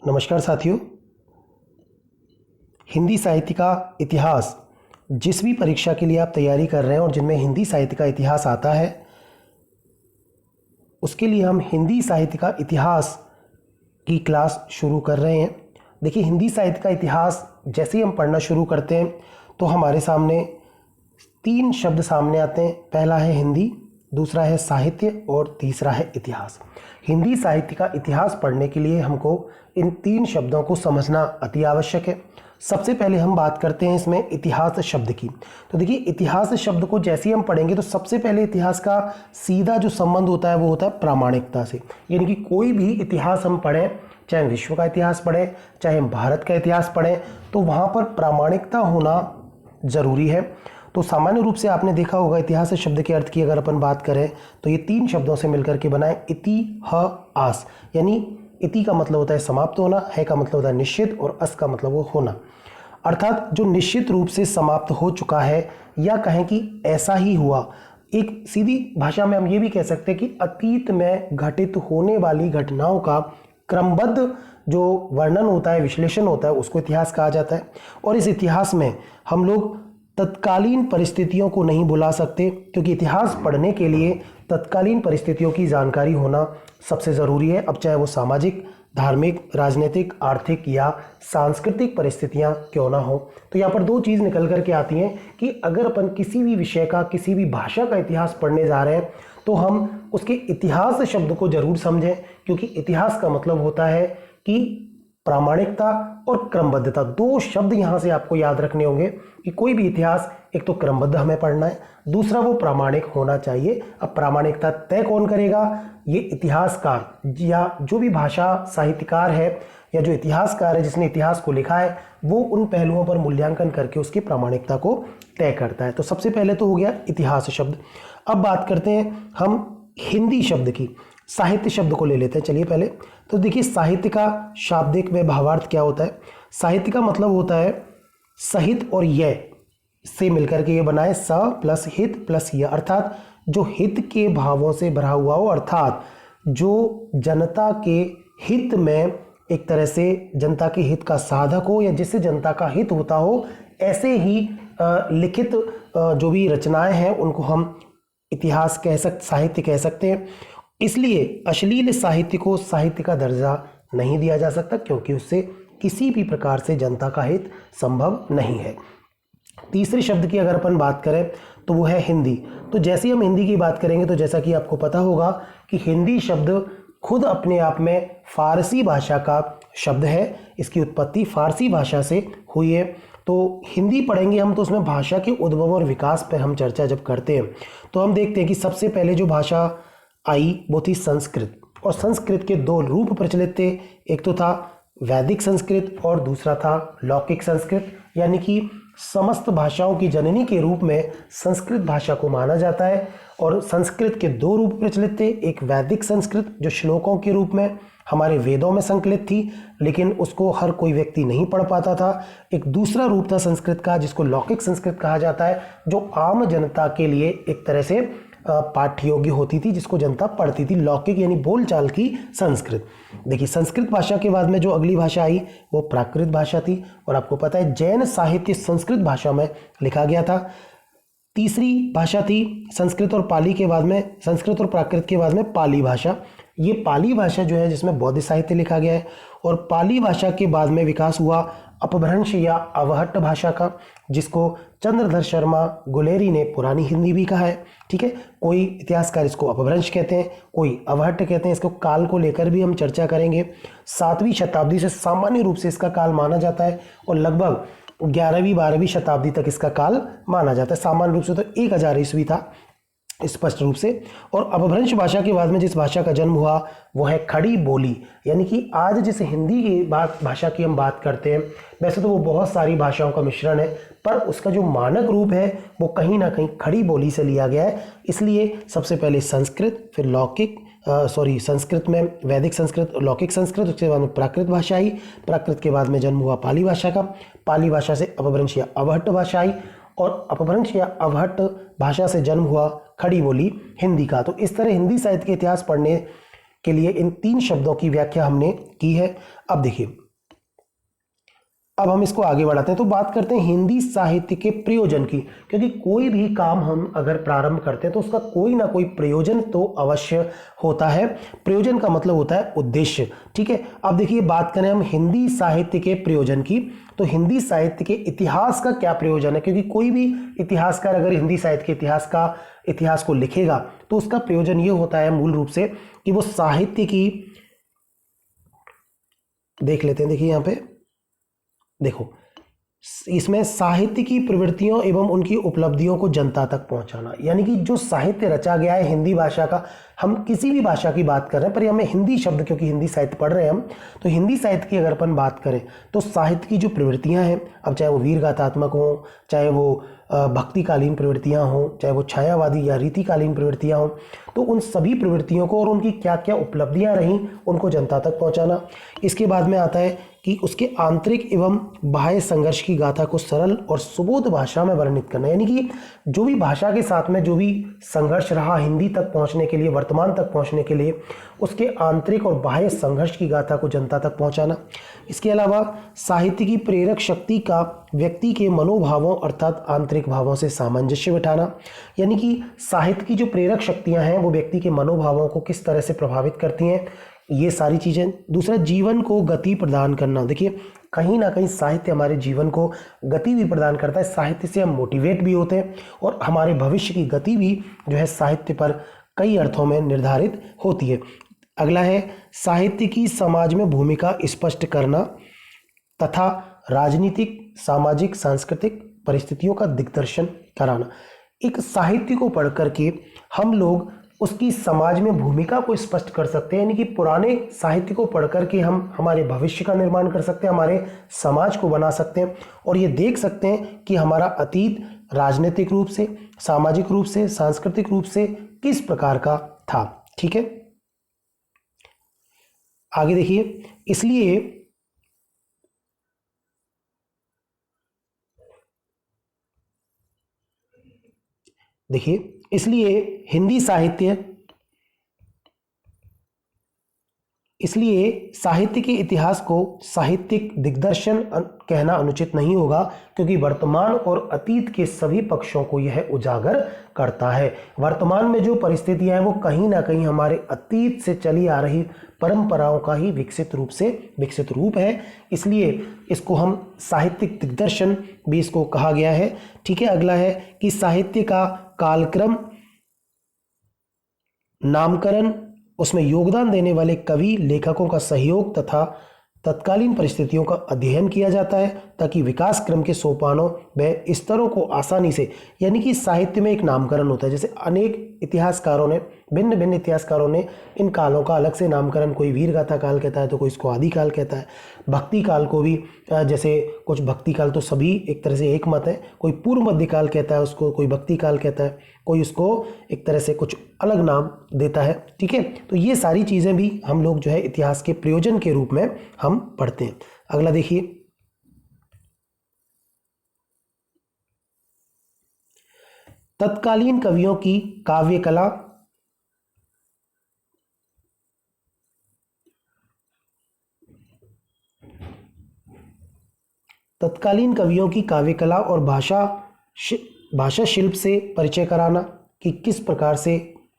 नमस्कार साथियों। हिंदी साहित्य का इतिहास, जिस भी परीक्षा के लिए आप तैयारी कर रहे हैं और जिनमें हिंदी साहित्य का इतिहास आता है, उसके लिए हम हिंदी साहित्य का इतिहास की क्लास शुरू कर रहे हैं। देखिए, हिंदी साहित्य का इतिहास जैसे ही हम पढ़ना शुरू करते हैं तो हमारे सामने तीन शब्द सामने आते हैं। पहला है हिंदी, दूसरा है साहित्य और तीसरा है इतिहास। हिंदी साहित्य का इतिहास पढ़ने के लिए हमको इन तीन शब्दों को समझना अति आवश्यक है। सबसे पहले हम बात करते हैं इसमें इतिहास शब्द की। तो देखिए, इतिहास शब्द को जैसे ही हम पढ़ेंगे तो सबसे पहले इतिहास का सीधा जो संबंध होता है वो होता है प्रामाणिकता से। यानी कि कोई भी इतिहास हम पढ़ें, चाहे विश्व का इतिहास पढ़ें, चाहे हम भारत का इतिहास पढ़ें, तो वहाँ पर प्रामाणिकता होना ज़रूरी है। तो सामान्य रूप से आपने देखा होगा, इतिहास शब्द के अर्थ की अगर अपन बात करें तो ये तीन शब्दों से मिलकर के बना है इतिहास। यानी इति का मतलब होता है समाप्त होना, है का मतलब होता है निश्चित और अस का मतलब वो होना। अर्थात जो निश्चित रूप से समाप्त हो चुका है, या कहें कि ऐसा ही हुआ। एक सीधी भाषा में हम ये भी कह सकते हैं कि अतीत में घटित होने वाली घटनाओं का क्रमबद्ध जो वर्णन होता है, विश्लेषण होता है, उसको इतिहास कहा जाता है। और इस इतिहास में हम लोग तत्कालीन परिस्थितियों को नहीं भुला सकते, क्योंकि इतिहास पढ़ने के लिए तत्कालीन परिस्थितियों की जानकारी होना सबसे ज़रूरी है। अब चाहे वो सामाजिक, धार्मिक, राजनीतिक, आर्थिक या सांस्कृतिक परिस्थितियां क्यों ना हो। तो यहाँ पर दो चीज़ निकल कर के आती हैं कि अगर अपन किसी भी विषय का, किसी भी भाषा का इतिहास पढ़ने जा रहे हैं तो हम उसके इतिहास शब्द को जरूर समझें, क्योंकि इतिहास का मतलब होता है कि प्रामाणिकता और क्रमबद्धता। दो शब्द यहाँ से आपको याद रखने होंगे कि कोई भी इतिहास एक तो क्रमबद्ध हमें पढ़ना है, दूसरा वो प्रामाणिक होना चाहिए। अब प्रामाणिकता तय कौन करेगा? ये इतिहासकार या जो भी भाषा साहित्यकार है या जो इतिहासकार है जिसने इतिहास को लिखा है, वो उन पहलुओं पर मूल्यांकन करके उसकी प्रामाणिकता को तय करता है। तो सबसे पहले तो हो गया इतिहास शब्द। अब बात करते हैं हम हिंदी शब्द की। साहित्य शब्द को ले लेते हैं। चलिए पहले तो देखिए, साहित्य का शाब्दिक में भावार्थ क्या होता है। साहित्य का मतलब होता है सहित और यह से मिलकर के ये बना है, स प्लस हित प्लस यह, अर्थात जो हित के भावों से भरा हुआ हो, अर्थात जो जनता के हित में एक तरह से जनता के हित का साधक हो या जिससे जनता का हित होता हो, ऐसे ही लिखित जो भी रचनाएं हैं उनको हम इतिहास कह सकते, साहित्य कह सकते हैं। इसलिए अश्लील साहित्य को साहित्य का दर्जा नहीं दिया जा सकता, क्योंकि उससे किसी भी प्रकार से जनता का हित संभव नहीं है। तीसरे शब्द की अगर अपन बात करें तो वो है हिंदी। तो जैसे ही हम हिंदी की बात करेंगे तो जैसा कि आपको पता होगा कि हिंदी शब्द खुद अपने आप में फारसी भाषा का शब्द है। इसकी उत्पत्ति फारसी भाषा से हुई है। तो हिंदी पढ़ेंगे हम तो उसमें भाषा के उद्भव और विकास पर हम चर्चा जब करते हैं तो हम देखते हैं कि सबसे पहले जो भाषा आई वो थी संस्कृत। और संस्कृत के दो रूप प्रचलित थे, एक तो था वैदिक संस्कृत और दूसरा था लौकिक संस्कृत। यानी कि समस्त भाषाओं की जननी के रूप में संस्कृत भाषा को माना जाता है। और संस्कृत के दो रूप प्रचलित थे, एक वैदिक संस्कृत जो श्लोकों के रूप में हमारे वेदों में संकलित थी, लेकिन उसको हर कोई व्यक्ति नहीं पढ़ पाता था। एक दूसरा रूप था संस्कृत का जिसको लौकिक संस्कृत कहा जाता है, जो आम जनता के लिए एक तरह से पाठ्य योग्य होती थी, जिसको जनता पढ़ती थी। लौकिक यानी बोलचाल की संस्कृत। देखिए, संस्कृत भाषा के बाद में जो अगली भाषा आई वो प्राकृत भाषा थी। और आपको पता है जैन साहित्य संस्कृत भाषा में लिखा गया था। तीसरी भाषा थी संस्कृत और पाली के बाद में, संस्कृत और प्राकृत के बाद में पाली भाषा। ये पाली भाषा जो है जिसमें बौद्ध साहित्य लिखा गया है। और पाली भाषा के बाद में विकास हुआ अपभ्रंश या अवहट्ट भाषा का, जिसको चंद्रधर शर्मा गुलेरी ने पुरानी हिंदी भी कहा है। ठीक है, कोई इतिहासकार इसको अपभ्रंश कहते हैं, कोई अवहट्ट कहते हैं। इसको काल को लेकर भी हम चर्चा करेंगे। 7वीं शताब्दी से सामान्य रूप से इसका काल माना जाता है और लगभग 11वीं 12वीं शताब्दी तक इसका काल माना जाता है। सामान्य रूप से तो 1000 ईस्वी था स्पष्ट रूप से। और अपभ्रंश भाषा के बाद में जिस भाषा का जन्म हुआ वो है खड़ी बोली। यानी कि आज जिस हिंदी की भाषा की हम बात करते हैं, वैसे तो वो बहुत सारी भाषाओं का मिश्रण है, पर उसका जो मानक रूप है वो कहीं ना कहीं खड़ी बोली से लिया गया है। इसलिए सबसे पहले संस्कृत, फिर लौकिक संस्कृत में वैदिक संस्कृत, लौकिक संस्कृत, उसके बाद में प्राकृत भाषा आई। प्राकृत के बाद में जन्म हुआ पाली भाषा का। पाली भाषा से अपभ्रंश या अवहट्ट भाषा आई और अपभ्रंश या अवहट्ट भाषा से जन्म हुआ खड़ी बोली हिंदी का। तो इस तरह हिंदी साहित्य के इतिहास पढ़ने के लिए इन 3 शब्दों की व्याख्या हमने की है। अब देखिए, अब हम इसको आगे बढ़ाते हैं, तो बात करते हैं हिंदी साहित्य के प्रयोजन की, क्योंकि कोई भी काम हम अगर प्रारंभ करते हैं तो उसका कोई ना कोई प्रयोजन तो अवश्य होता है। प्रयोजन का मतलब होता है उद्देश्य। ठीक है, अब देखिए बात करें हम हिंदी साहित्य के प्रयोजन की, तो हिंदी साहित्य के इतिहास का क्या प्रयोजन है, क्योंकि कोई भी इतिहासकार अगर हिंदी साहित्य के इतिहास को लिखेगा तो उसका प्रयोजन ये होता है मूल रूप से कि वो साहित्य की, देख लेते हैं, देखिए यहां पे देखो, इसमें साहित्य की प्रवृत्तियों एवं उनकी उपलब्धियों को जनता तक पहुंचाना, यानी कि जो साहित्य रचा गया है हिंदी भाषा का, हम किसी भी भाषा की बात कर रहे हैं पर हमें हिंदी शब्द, क्योंकि हिंदी साहित्य पढ़ रहे हैं हम, तो हिंदी साहित्य की अगर अपन बात करें तो साहित्य की जो प्रवृत्तियां हैं, अब चाहे वो वीर गाथात्मक हो, चाहे वो भक्तिकालीन प्रवृत्तियां हों, चाहे वो छायावादी या रीतिकालीन प्रवृत्तियां हों, तो उन सभी प्रवृत्तियों को और उनकी क्या क्या उपलब्धियां रहीं उनको जनता तक पहुंचाना। इसके बाद में आता है कि उसके आंतरिक एवं बाह्य संघर्ष की गाथा को सरल और सुबोध भाषा में वर्णित करना, यानी कि जो भी भाषा के साथ में जो भी संघर्ष रहा हिंदी तक पहुंचने के लिए, वर्तमान तक पहुंचने के लिए, उसके आंतरिक और बाह्य संघर्ष की गाथा को जनता तक पहुंचाना। इसके अलावा साहित्य की प्रेरक शक्ति का व्यक्ति के मनोभावों अर्थात आंतरिक भावों से सामंजस्य बिठाना, यानी कि साहित्य की जो प्रेरक शक्तियां हैं वो व्यक्ति के मनोभावों को किस तरह से प्रभावित करती हैं, ये सारी चीजें। दूसरा, जीवन को गति प्रदान करना। देखिए कहीं ना कहीं साहित्य हमारे जीवन को गति भी प्रदान करता है, साहित्य से हम मोटिवेट भी होते हैं और हमारे भविष्य की गति भी जो है साहित्य पर कई अर्थों में निर्धारित होती है। अगला है साहित्य की समाज में भूमिका स्पष्ट करना तथा राजनीतिक, सामाजिक, सांस्कृतिक परिस्थितियों का दिग्दर्शन कराना। एक साहित्य को पढ़ करके हम लोग उसकी समाज में भूमिका को स्पष्ट कर सकते हैं, यानी कि पुराने साहित्य को पढ़ करके हम हमारे भविष्य का निर्माण कर सकते हैं, हमारे समाज को बना सकते हैं और ये देख सकते हैं कि हमारा अतीत राजनीतिक रूप से, सामाजिक रूप से, सांस्कृतिक रूप से किस प्रकार का था। ठीक है, आगे देखिए, इसलिए साहित्य के इतिहास को साहित्यिक दिग्दर्शन कहना अनुचित नहीं होगा, क्योंकि वर्तमान और अतीत के सभी पक्षों को यह उजागर करता है। वर्तमान में जो परिस्थितियां हैं वो कहीं ना कहीं हमारे अतीत से चली आ रही परंपराओं का ही विकसित रूप है, इसलिए इसको हम साहित्यिक दिग्दर्शन भी इसको कहा गया है। ठीक है, अगला है कि साहित्य का कालक्रम, नामकरण, उसमें योगदान देने वाले कवि लेखकों का सहयोग तथा तत्कालीन परिस्थितियों का अध्ययन किया जाता है ताकि विकास क्रम के सोपानों व स्तरों को आसानी से, यानी कि साहित्य में एक नामकरण होता है, जैसे अनेक इतिहासकारों ने, भिन्न भिन्न इतिहासकारों ने इन कालों का अलग से नामकरण, कोई वीर गाथा काल कहता है तो कोई इसको आदि काल कहता है, भक्ति काल को भी जैसे कुछ भक्ति काल तो सभी एक तरह से एक मत है, कोई पूर्व मध्य काल कहता है उसको, कोई भक्ति काल कहता है, कोई उसको एक तरह से कुछ अलग नाम देता है। ठीक है, तो ये सारी चीज़ें भी हम लोग जो है इतिहास के प्रयोजन के रूप में हम पढ़ते हैं। अगला देखिए, तत्कालीन कवियों की काव्य कला, तत्कालीन कवियों की काव्य कला और भाषा शिल्प से परिचय कराना कि किस प्रकार से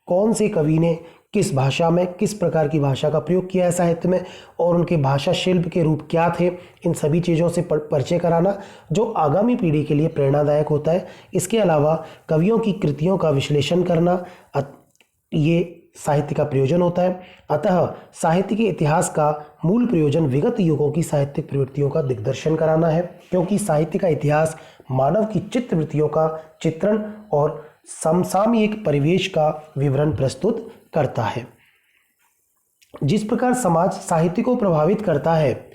कौन से कवि ने किस भाषा में किस प्रकार की भाषा का प्रयोग किया है साहित्य में और उनके भाषा शिल्प के रूप क्या थे, इन सभी चीज़ों से परिचय कराना जो आगामी पीढ़ी के लिए प्रेरणादायक होता है। इसके अलावा कवियों की कृतियों का विश्लेषण करना, ये साहित्य का प्रयोजन होता है। अतः साहित्य के इतिहास का मूल प्रयोजन विगत युगों की साहित्यिक प्रवृत्तियों का दिग्दर्शन कराना है, क्योंकि साहित्य का इतिहास मानव की चित्तवृत्तियों का चित्रण और समसामयिक परिवेश का विवरण प्रस्तुत करता है। जिस प्रकार समाज साहित्य को प्रभावित करता है,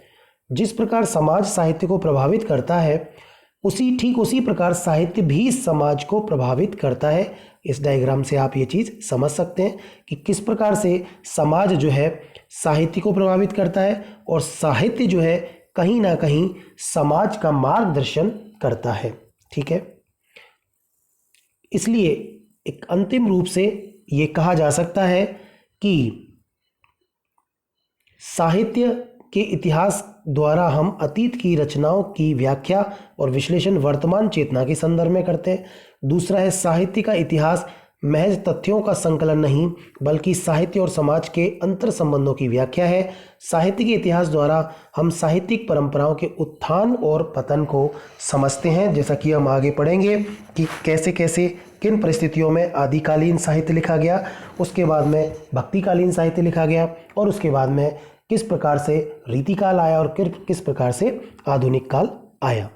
उसी प्रकार साहित्य भी समाज को प्रभावित करता है। इस डायग्राम से आप ये चीज़ समझ सकते हैं कि किस प्रकार से समाज जो है साहित्य को प्रभावित करता है और साहित्य जो है कहीं ना कहीं समाज का मार्गदर्शन करता है। ठीक है, इसलिए एक अंतिम रूप से ये कहा जा सकता है कि साहित्य के इतिहास द्वारा हम अतीत की रचनाओं की व्याख्या और विश्लेषण वर्तमान चेतना के संदर्भ में करते हैं। दूसरा है साहित्य का इतिहास महज तथ्यों का संकलन नहीं बल्कि साहित्य और समाज के अंतर संबंधों की व्याख्या है। साहित्य के इतिहास द्वारा हम साहित्यिक परंपराओं के उत्थान और पतन को समझते हैं, जैसा कि हम आगे पढ़ेंगे कि कैसे कैसे किन परिस्थितियों में आदिकालीन साहित्य लिखा गया, उसके बाद में भक्तिकालीन साहित्य लिखा गया और उसके बाद में किस प्रकार से रीतिकाल आया और किस प्रकार से आधुनिक काल आया।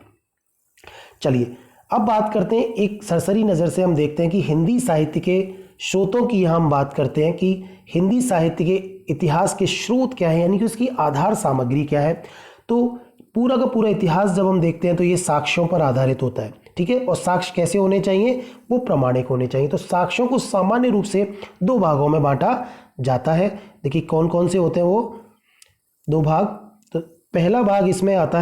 चलिए अब बात करते हैं, एक सरसरी नज़र से हम देखते हैं कि हिंदी साहित्य के स्रोतों की यहाँ हम बात करते हैं कि हिंदी साहित्य के इतिहास के स्रोत क्या है, यानी कि उसकी आधार सामग्री क्या है। तो पूरा का पूरा इतिहास जब हम देखते हैं तो ये साक्ष्यों पर आधारित होता है, ठीक है। और साक्ष्य कैसे होने चाहिए, वो प्रामाणिक होने चाहिए। तो साक्ष्यों को सामान्य रूप से दो भागों में बांटा जाता है। देखिए कौन कौन से होते हैं वो दो भाग। तो पहला भाग इसमें आता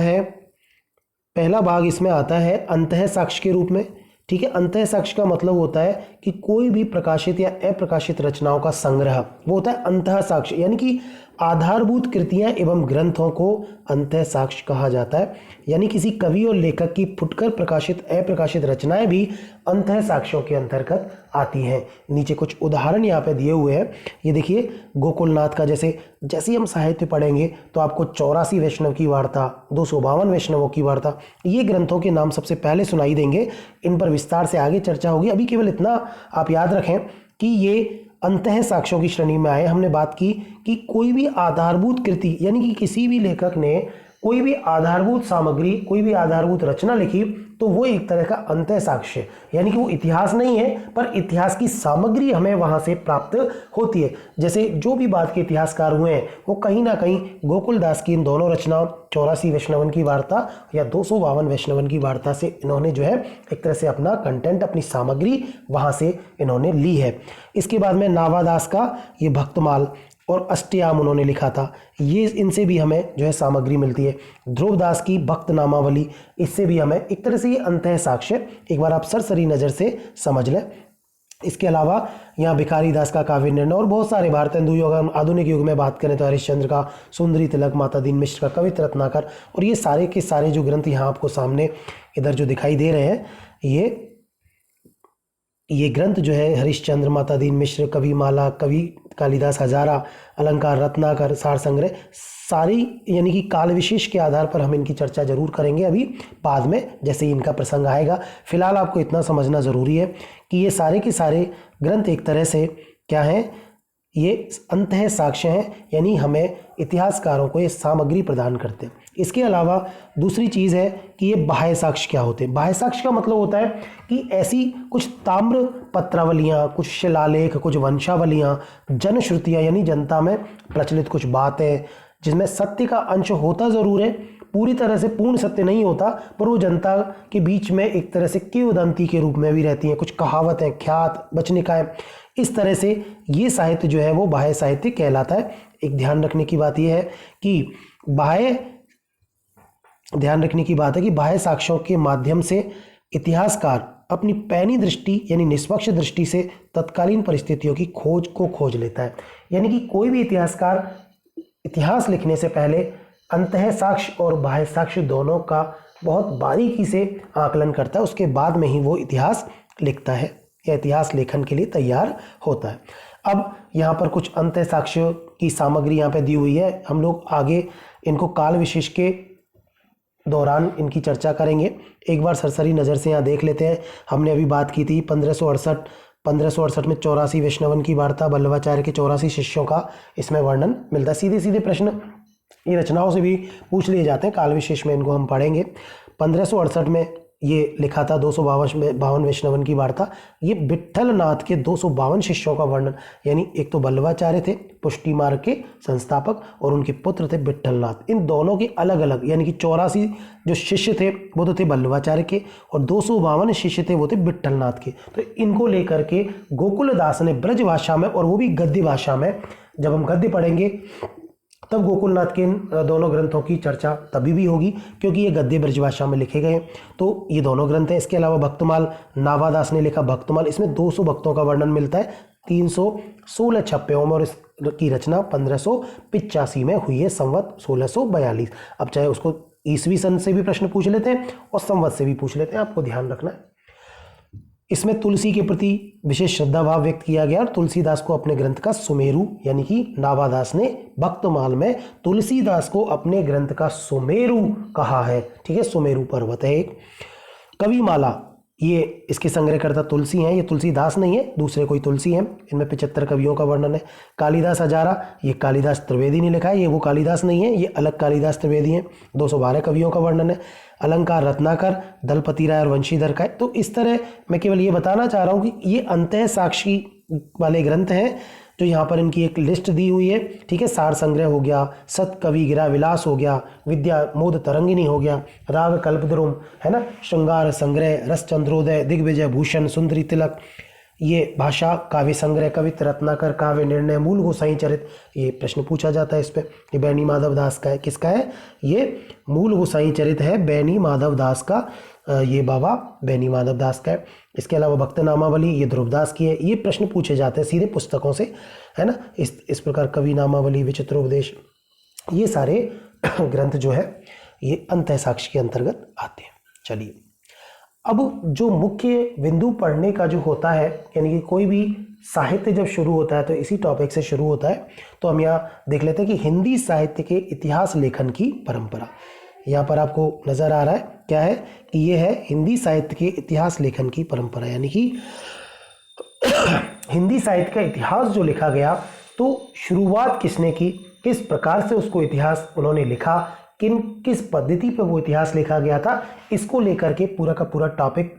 है अंतः साक्ष्य के रूप में, ठीक है। अंतः साक्ष्य का मतलब होता है कि कोई भी प्रकाशित या अप्रकाशित रचनाओं का संग्रह, वो होता है अंतः साक्ष्य, यानी कि आधारभूत कृतियां एवं ग्रंथों को अंतः साक्ष्य कहा जाता है। यानी किसी कवि और लेखक की फुटकर प्रकाशित अप्रकाशित रचनाएं भी अंतः साक्ष्यों के अंतर्गत आती हैं। नीचे कुछ उदाहरण यहाँ पे दिए हुए हैं, ये देखिए गोकुलनाथ का, जैसे जैसे हम साहित्य पढ़ेंगे तो आपको 84 वैष्णव की वार्ता, 252 वैष्णवों की वार्ता, ये ग्रंथों के नाम सबसे पहले सुनाई देंगे। इन पर विस्तार से आगे चर्चा होगी। अभी केवल इतना आप याद रखें कि ये अंतः साक्ष्यों की श्रेणी में आए। हमने बात की कि कोई भी आधारभूत कृति, यानी कि किसी भी लेखक ने कोई भी आधारभूत सामग्री, कोई भी आधारभूत रचना लिखी तो वो एक तरह का अंतः साक्ष्य, यानी कि वो इतिहास नहीं है पर इतिहास की सामग्री हमें वहां से प्राप्त होती है। जैसे जो भी बात के इतिहासकार हुए हैं वो कहीं ना कहीं गोकुलदास की इन दोनों रचनाओं 84 वैष्णवन की वार्ता या 252 वैष्णवन की वार्ता से इन्होंने जो है एक तरह से अपना कंटेंट, अपनी सामग्री वहां से इन्होंने ली है। इसके बाद में नावादास का ये भक्तमाल और अष्टयाम उन्होंने लिखा था, ये इनसे भी हमें जो है सामग्री मिलती है। ध्रुवदास की भक्त नामावली, इससे भी हमें एक तरह से ये अंतः साक्ष्य एक बार आप सरसरी नज़र से समझ लें। इसके अलावा यहाँ भिखारी दास का काव्य निर्णय और बहुत सारे भारतेंदु युग, आधुनिक युग में बात करें तो हरिश्चंद्र का, सुंदरी तिलक, माता दीन मिश्र का, कवित्र रत्नाकर, और ये सारे के सारे जो ग्रंथ यहाँ आपको सामने इधर जो दिखाई दे रहे हैं, ये ग्रंथ जो है हरिश्चंद्र, माता दीन मिश्र, कवि माला, कवि कालिदास हजारा, अलंकार रत्नाकर, सार संग्रह, सारी यानी कि काल विशेष के आधार पर हम इनकी चर्चा जरूर करेंगे अभी बाद में जैसे ही इनका प्रसंग आएगा। फिलहाल आपको इतना समझना ज़रूरी है कि ये सारे के सारे ग्रंथ एक तरह से क्या हैं, ये अंतः साक्ष्य हैं, यानी हमें इतिहासकारों को ये सामग्री प्रदान करते हैं। इसके अलावा दूसरी चीज़ है कि ये बाह्य साक्ष्य क्या होते हैं। बाह्य साक्ष्य का मतलब होता है कि ऐसी कुछ ताम्र पत्रावलियाँ, कुछ शिलालेख, कुछ वंशावलियाँ, जनश्रुतियाँ, यानी जनता में प्रचलित कुछ बातें जिसमें सत्य का अंश होता ज़रूर है, पूरी तरह से पूर्ण सत्य नहीं होता, पर वो जनता के बीच में एक तरह से किंवदंती के रूप में भी रहती हैं, कुछ कहावतें, ख्यात, वचनिकाएं, इस तरह से ये साहित्य जो है वो बाह्य साहित्य कहलाता है। एक ध्यान रखने की बात यह है कि बाह्य साक्ष्यों के माध्यम से इतिहासकार अपनी पैनी दृष्टि यानी निष्पक्ष दृष्टि से तत्कालीन परिस्थितियों की खोज लेता है। यानी कि कोई भी इतिहासकार इतिहास लिखने से पहले अंतः साक्ष्य और बाह्य साक्ष्य दोनों का बहुत बारीकी से आकलन करता है, उसके बाद में ही वो इतिहास लिखता है या इतिहास लेखन के लिए तैयार होता है। अब यहाँ पर कुछ अंतः साक्ष्य की सामग्री यहाँ पे दी हुई है, हम लोग आगे इनको काल विशेष के दौरान इनकी चर्चा करेंगे। एक बार सरसरी नज़र से यहाँ देख लेते हैं। हमने अभी बात की थी 1568 में 84 वैष्णवन की वार्ता, वल्लभाचार्य के 84 शिष्यों का इसमें वर्णन मिलता है। सीधे सीधे प्रश्न ये रचनाओं से भी पूछ लिए जाते हैं, काल विशेष में इनको हम पढ़ेंगे। 1568 में ये लिखा था 252 वैष्णवन की वार्ता। ये विट्ठल नाथ के 252 शिष्यों का वर्णन, यानी एक तो वल्लभाचार्य थे पुष्टि मार्ग के संस्थापक और उनके पुत्र थे विट्ठल नाथ, इन दोनों के अलग अलग यानी कि 84 जो शिष्य थे वो तो थे वल्लभाचार्य के और 252 शिष्य थे वो थे विट्ठल नाथ के। तो इनको लेकर के गोकुलदास ने ब्रज भाषा में और वो भी गद्य भाषा में, जब हम गद्य पढ़ेंगे तब गोकुलनाथ के इन दोनों ग्रंथों की चर्चा तभी भी होगी क्योंकि ये गद्य ब्रजभाषा में लिखे गए। तो ये दोनों ग्रंथ हैं। इसके अलावा भक्तमाल नावादास ने लिखा भक्तमाल, इसमें 200 भक्तों का वर्णन मिलता है, 316 छप्पयों में, और इसकी रचना 1585 में हुई है, संवत 1642। अब चाहे उसको ईसवी सन से भी प्रश्न पूछ लेते हैं और संवत से भी पूछ लेते हैं, आपको ध्यान रखना है। इसमें तुलसी के प्रति विशेष श्रद्धा भाव व्यक्त किया गया और तुलसीदास को अपने ग्रंथ का सुमेरु यानी कि नाभादास ने भक्तमाल में तुलसीदास को अपने ग्रंथ का सुमेरु कहा है। ठीक है, सुमेरु पर्वत है एक। कविमाला, ये इसके संग्रहकर्ता तुलसी हैं, ये तुलसीदास नहीं है, दूसरे कोई तुलसी हैं। इनमें 75 कवियों का वर्णन है। कालिदास हजारा, ये कालिदास त्रिवेदी ने लिखा है, ये वो कालिदास नहीं है, ये अलग कालिदास त्रिवेदी हैं। 212 कवियों का वर्णन है। अलंकार रत्नाकर, दलपति राय और वंशीधर का है। तो इस तरह मैं केवल ये बताना चाह रहा हूँ कि ये अंतः साक्षी वाले ग्रंथ हैं, जो यहाँ पर इनकी एक लिस्ट दी हुई है। ठीक है, सार संग्रह हो गया, सत कवि गिरा विलास हो गया, विद्या मोद तरंगिनी हो गया, राग कल्पद्रुम है ना, श्रृंगार संग्रह, रस चंद्रोदय, दिग्विजय भूषण, सुंदरी तिलक, ये भाषा काव्य संग्रह, कवित रत्नाकर, काव्य निर्णय, मूल गोसाई चरित, ये प्रश्न पूछा जाता है इस पे। ये बैनी माधव दास का है, किसका है? ये मूल गोसाई चरित है बैनी माधव दास का, ये बाबा बैनी माधव दास का है। इसके अलावा भक्त नामावली, ये ध्रुवदास की है। ये प्रश्न पूछे जाते हैं सीधे पुस्तकों से, है ना। इस प्रकार कवि नामावली, विचित्रोपदेश, ये सारे ग्रंथ जो है ये अंतः साक्ष्य के अंतर्गत आते हैं। चलिए, अब जो मुख्य बिंदु पढ़ने का जो होता है, यानी कि कोई भी साहित्य जब शुरू होता है तो इसी टॉपिक से शुरू होता है। तो हम यहाँ देख लेते हैं कि हिंदी साहित्य के इतिहास लेखन की परंपरा। यहाँ पर आपको नजर आ रहा है क्या है कि ये है हिंदी साहित्य के इतिहास लेखन की परंपरा, यानी कि हिंदी साहित्य का इतिहास जो लिखा गया, तो शुरुआत किसने की, किस प्रकार से उसको इतिहास उन्होंने लिखा, किस पद्धति पे वो इतिहास लिखा गया था, इसको लेकर के पूरा का पूरा टॉपिक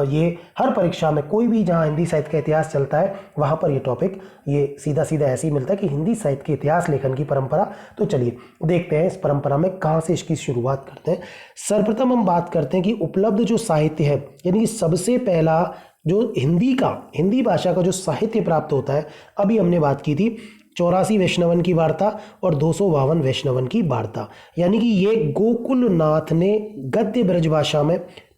ये हर परीक्षा में कोई भी जहाँ हिंदी साहित्य का इतिहास चलता है वहाँ पर ये टॉपिक ये सीधा सीधा ऐसे ही मिलता है कि हिंदी साहित्य के इतिहास लेखन की परंपरा। तो चलिए देखते हैं इस परंपरा में कहाँ से इसकी शुरुआत करते हैं। सर्वप्रथम हम बात करते हैं कि उपलब्ध जो साहित्य है, यानी कि सबसे पहला जो हिंदी भाषा का जो साहित्य प्राप्त होता है, अभी हमने बात की थी 84 वैष्णवन की वार्ता और 252 वैष्णवन की वार्ता, यानी कि ये गोकुलनाथ ने गद्य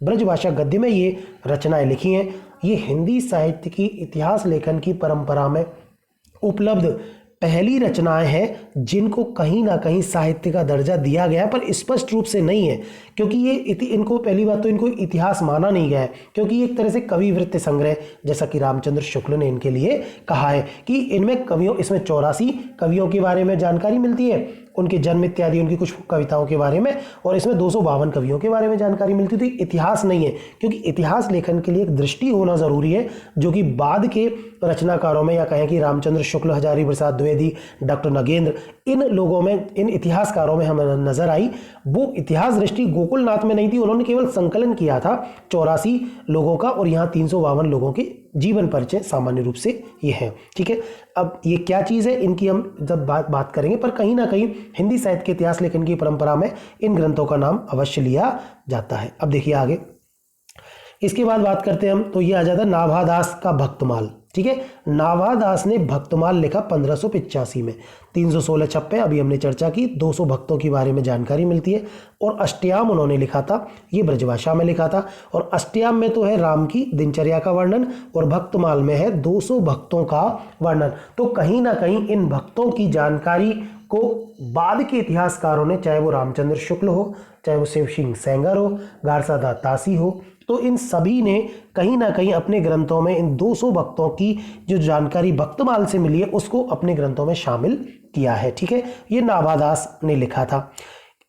ब्रजभाषा गद्य में ये रचनाएं लिखी हैं। ये हिंदी साहित्य की इतिहास लेखन की परंपरा में उपलब्ध पहली रचनाएं हैं जिनको कहीं ना कहीं साहित्य का दर्जा दिया गया है, पर स्पष्ट रूप से नहीं है, क्योंकि ये इनको पहली बात तो इनको इतिहास माना नहीं गया है, क्योंकि ये एक तरह से कवि वृत्ति संग्रह, जैसा कि रामचंद्र शुक्ल ने इनके लिए कहा है कि इसमें 84 कवियों के बारे में जानकारी मिलती है, उनके जन्म इत्यादि, उनकी कुछ कविताओं के बारे में, और इसमें 252 कवियों के बारे में जानकारी मिलती है। तो इतिहास नहीं है, क्योंकि इतिहास लेखन के लिए एक दृष्टि होना जरूरी है, जो कि बाद के रचनाकारों में, या कहें कि रामचंद्र शुक्ल, हजारी प्रसाद द्विवेदी, डॉक्टर नगेंद्र, इन लोगों में, इन इतिहासकारों में हमें नजर आई। वो इतिहास दृष्टि गोकुलनाथ में नहीं थी, उन्होंने केवल संकलन किया था 84 लोगों का, और यहाँ 352 लोगों के जीवन परिचय सामान्य रूप से ये है। ठीक है, अब ये क्या चीज़ है इनकी हम जब बात करेंगे, पर कहीं ना कहीं हिंदी साहित्य के इतिहास लेखन की परंपरा में इन ग्रंथों का नाम अवश्य लिया जाता है। अब देखिए आगे, इसके बाद बात करते हैं हम, तो ये आ जाता है नाभादास का भक्तमाल। ठीक है, नाभादास ने भक्तमाल लिखा 1585 में, 316 छप्पे, अभी हमने चर्चा की, 200 भक्तों के बारे में जानकारी मिलती है, और अष्टयाम उन्होंने लिखा था, ये ब्रजभाषा में लिखा था, और अष्टयाम में तो है राम की दिनचर्या का वर्णन, और भक्तमाल में है 200 भक्तों का वर्णन। तो कहीं ना कहीं इन भक्तों की जानकारी को बाद के इतिहासकारों ने, चाहे वो रामचंद्र शुक्ल हो, चाहे वो शिव सिंह सेंगर हो, गारसादा तासी हो, तो इन सभी ने कहीं ना कहीं अपने ग्रंथों में इन 200 भक्तों की जो जानकारी भक्तमाल से मिली है उसको अपने ग्रंथों में शामिल किया है। ठीक है, ये नाभादास ने लिखा था।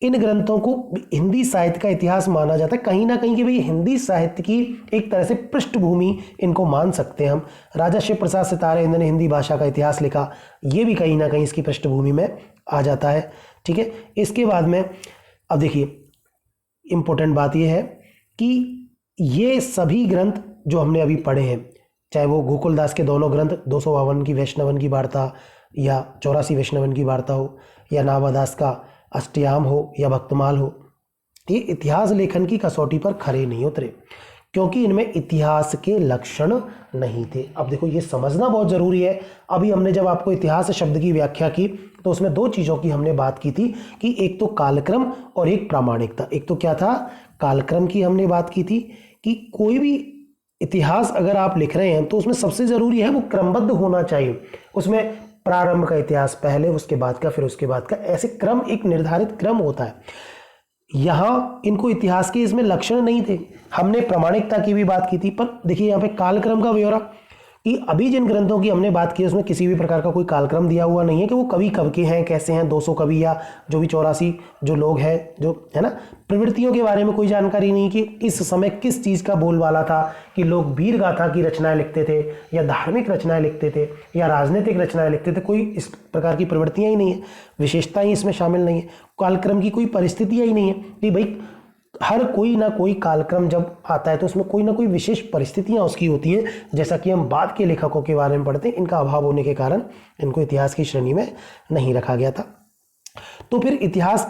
इन ग्रंथों को हिंदी साहित्य का इतिहास माना जाता है, कहीं ना कहीं कि भाई हिंदी साहित्य की एक तरह से पृष्ठभूमि इनको मान सकते हैं हम। राजा शिव प्रसाद सितारे हिंद ने हिंदी भाषा का इतिहास लिखा, ये भी कहीं ना कहीं इसकी पृष्ठभूमि में आ जाता है। ठीक है, इसके बाद में अब देखिए इंपॉर्टेंट बात यह है कि ये सभी ग्रंथ जो हमने अभी पढ़े हैं, चाहे वो गोकुलदास के दोनों ग्रंथ 252 की वैष्णवन की वार्ता या 84 वैष्णवन की वार्ता हो, या नाभादास का अष्टयाम हो या भक्तमाल हो, ये इतिहास लेखन की कसौटी पर खरे नहीं उतरे, क्योंकि इनमें इतिहास के लक्षण नहीं थे। अब देखो ये समझना बहुत जरूरी है। अभी हमने जब आपको इतिहास शब्द की व्याख्या की तो उसमें दो चीज़ों की हमने बात की थी कि एक तो कालक्रम और एक प्रामाणिकता। एक तो क्या था, कालक्रम की हमने बात की थी कि कोई भी इतिहास अगर आप लिख रहे हैं तो उसमें सबसे ज़रूरी है वो क्रमबद्ध होना चाहिए। उसमें प्रारंभ का इतिहास पहले, उसके बाद का, फिर उसके बाद का, ऐसे क्रम, एक निर्धारित क्रम होता है। यहाँ इनको इतिहास के इसमें लक्षण नहीं थे। हमने प्रामाणिकता की भी बात की थी, पर देखिए यहाँ पे कालक्रम का ब्यौरा कि अभी जिन ग्रंथों की हमने बात की उसमें किसी भी प्रकार का कोई कालक्रम दिया हुआ नहीं है कि वो कवि कब के हैं, कैसे हैं, 200 कवि या जो भी 84 जो लोग हैं, जो है ना, प्रवृत्तियों के बारे में कोई जानकारी नहीं कि इस समय किस चीज़ का बोलबाला था, कि लोग वीर गाथा की रचनाएं लिखते थे या धार्मिक रचनाएं लिखते थे या राजनीतिक रचनाएं लिखते थे। कोई इस प्रकार की प्रवृत्तियाँ ही नहीं है, विशेषताएं ही इसमें शामिल नहीं है, कालक्रम की कोई परिस्थितियाँ ही नहीं है कि भाई हर कोई ना कोई कालक्रम जब आता है तो उसमें कोई ना कोई विशेष परिस्थितियां उसकी होती हैं, जैसा कि हम बाद के लेखकों के बारे में पढ़ते हैं। इनका अभाव होने के कारण इनको इतिहास की श्रेणी में नहीं रखा गया था। तो फिर इतिहास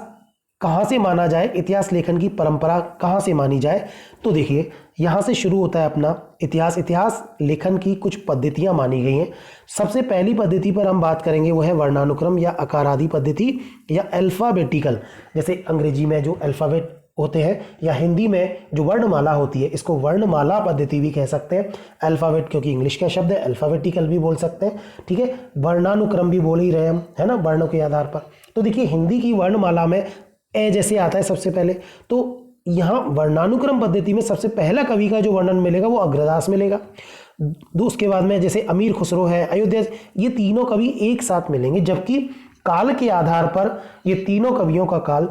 कहाँ से माना जाए, इतिहास लेखन की परंपरा कहाँ से मानी जाए, तो देखिए यहाँ से शुरू होता है अपना इतिहास। इतिहास लेखन की कुछ पद्धतियाँ मानी गई हैं। सबसे पहली पद्धति पर हम बात करेंगे वो है वर्णानुक्रम या आकारादि पद्धति या अल्फ़ाबेटिकल। जैसे अंग्रेजी में जो अल्फ़ाबेट होते हैं या हिंदी में जो वर्णमाला होती है, इसको वर्णमाला पद्धति भी कह सकते हैं। अल्फ़ाबेट क्योंकि इंग्लिश का शब्द है, अल्फ़ाबेटिकल भी बोल सकते हैं, ठीक है। वर्णानुक्रम भी बोल ही रहे हम, है ना, वर्णों के आधार पर। तो देखिए हिंदी की वर्णमाला में ए जैसे आता है सबसे पहले, तो यहाँ वर्णानुक्रम पद्धति में सबसे पहला कवि का जो वर्णन मिलेगा वो अग्रदास मिलेगा। उसके बाद में जैसे अमीर खुसरो है, अयोध्या, ये तीनों कवि एक साथ मिलेंगे, जबकि काल के आधार पर ये तीनों कवियों का काल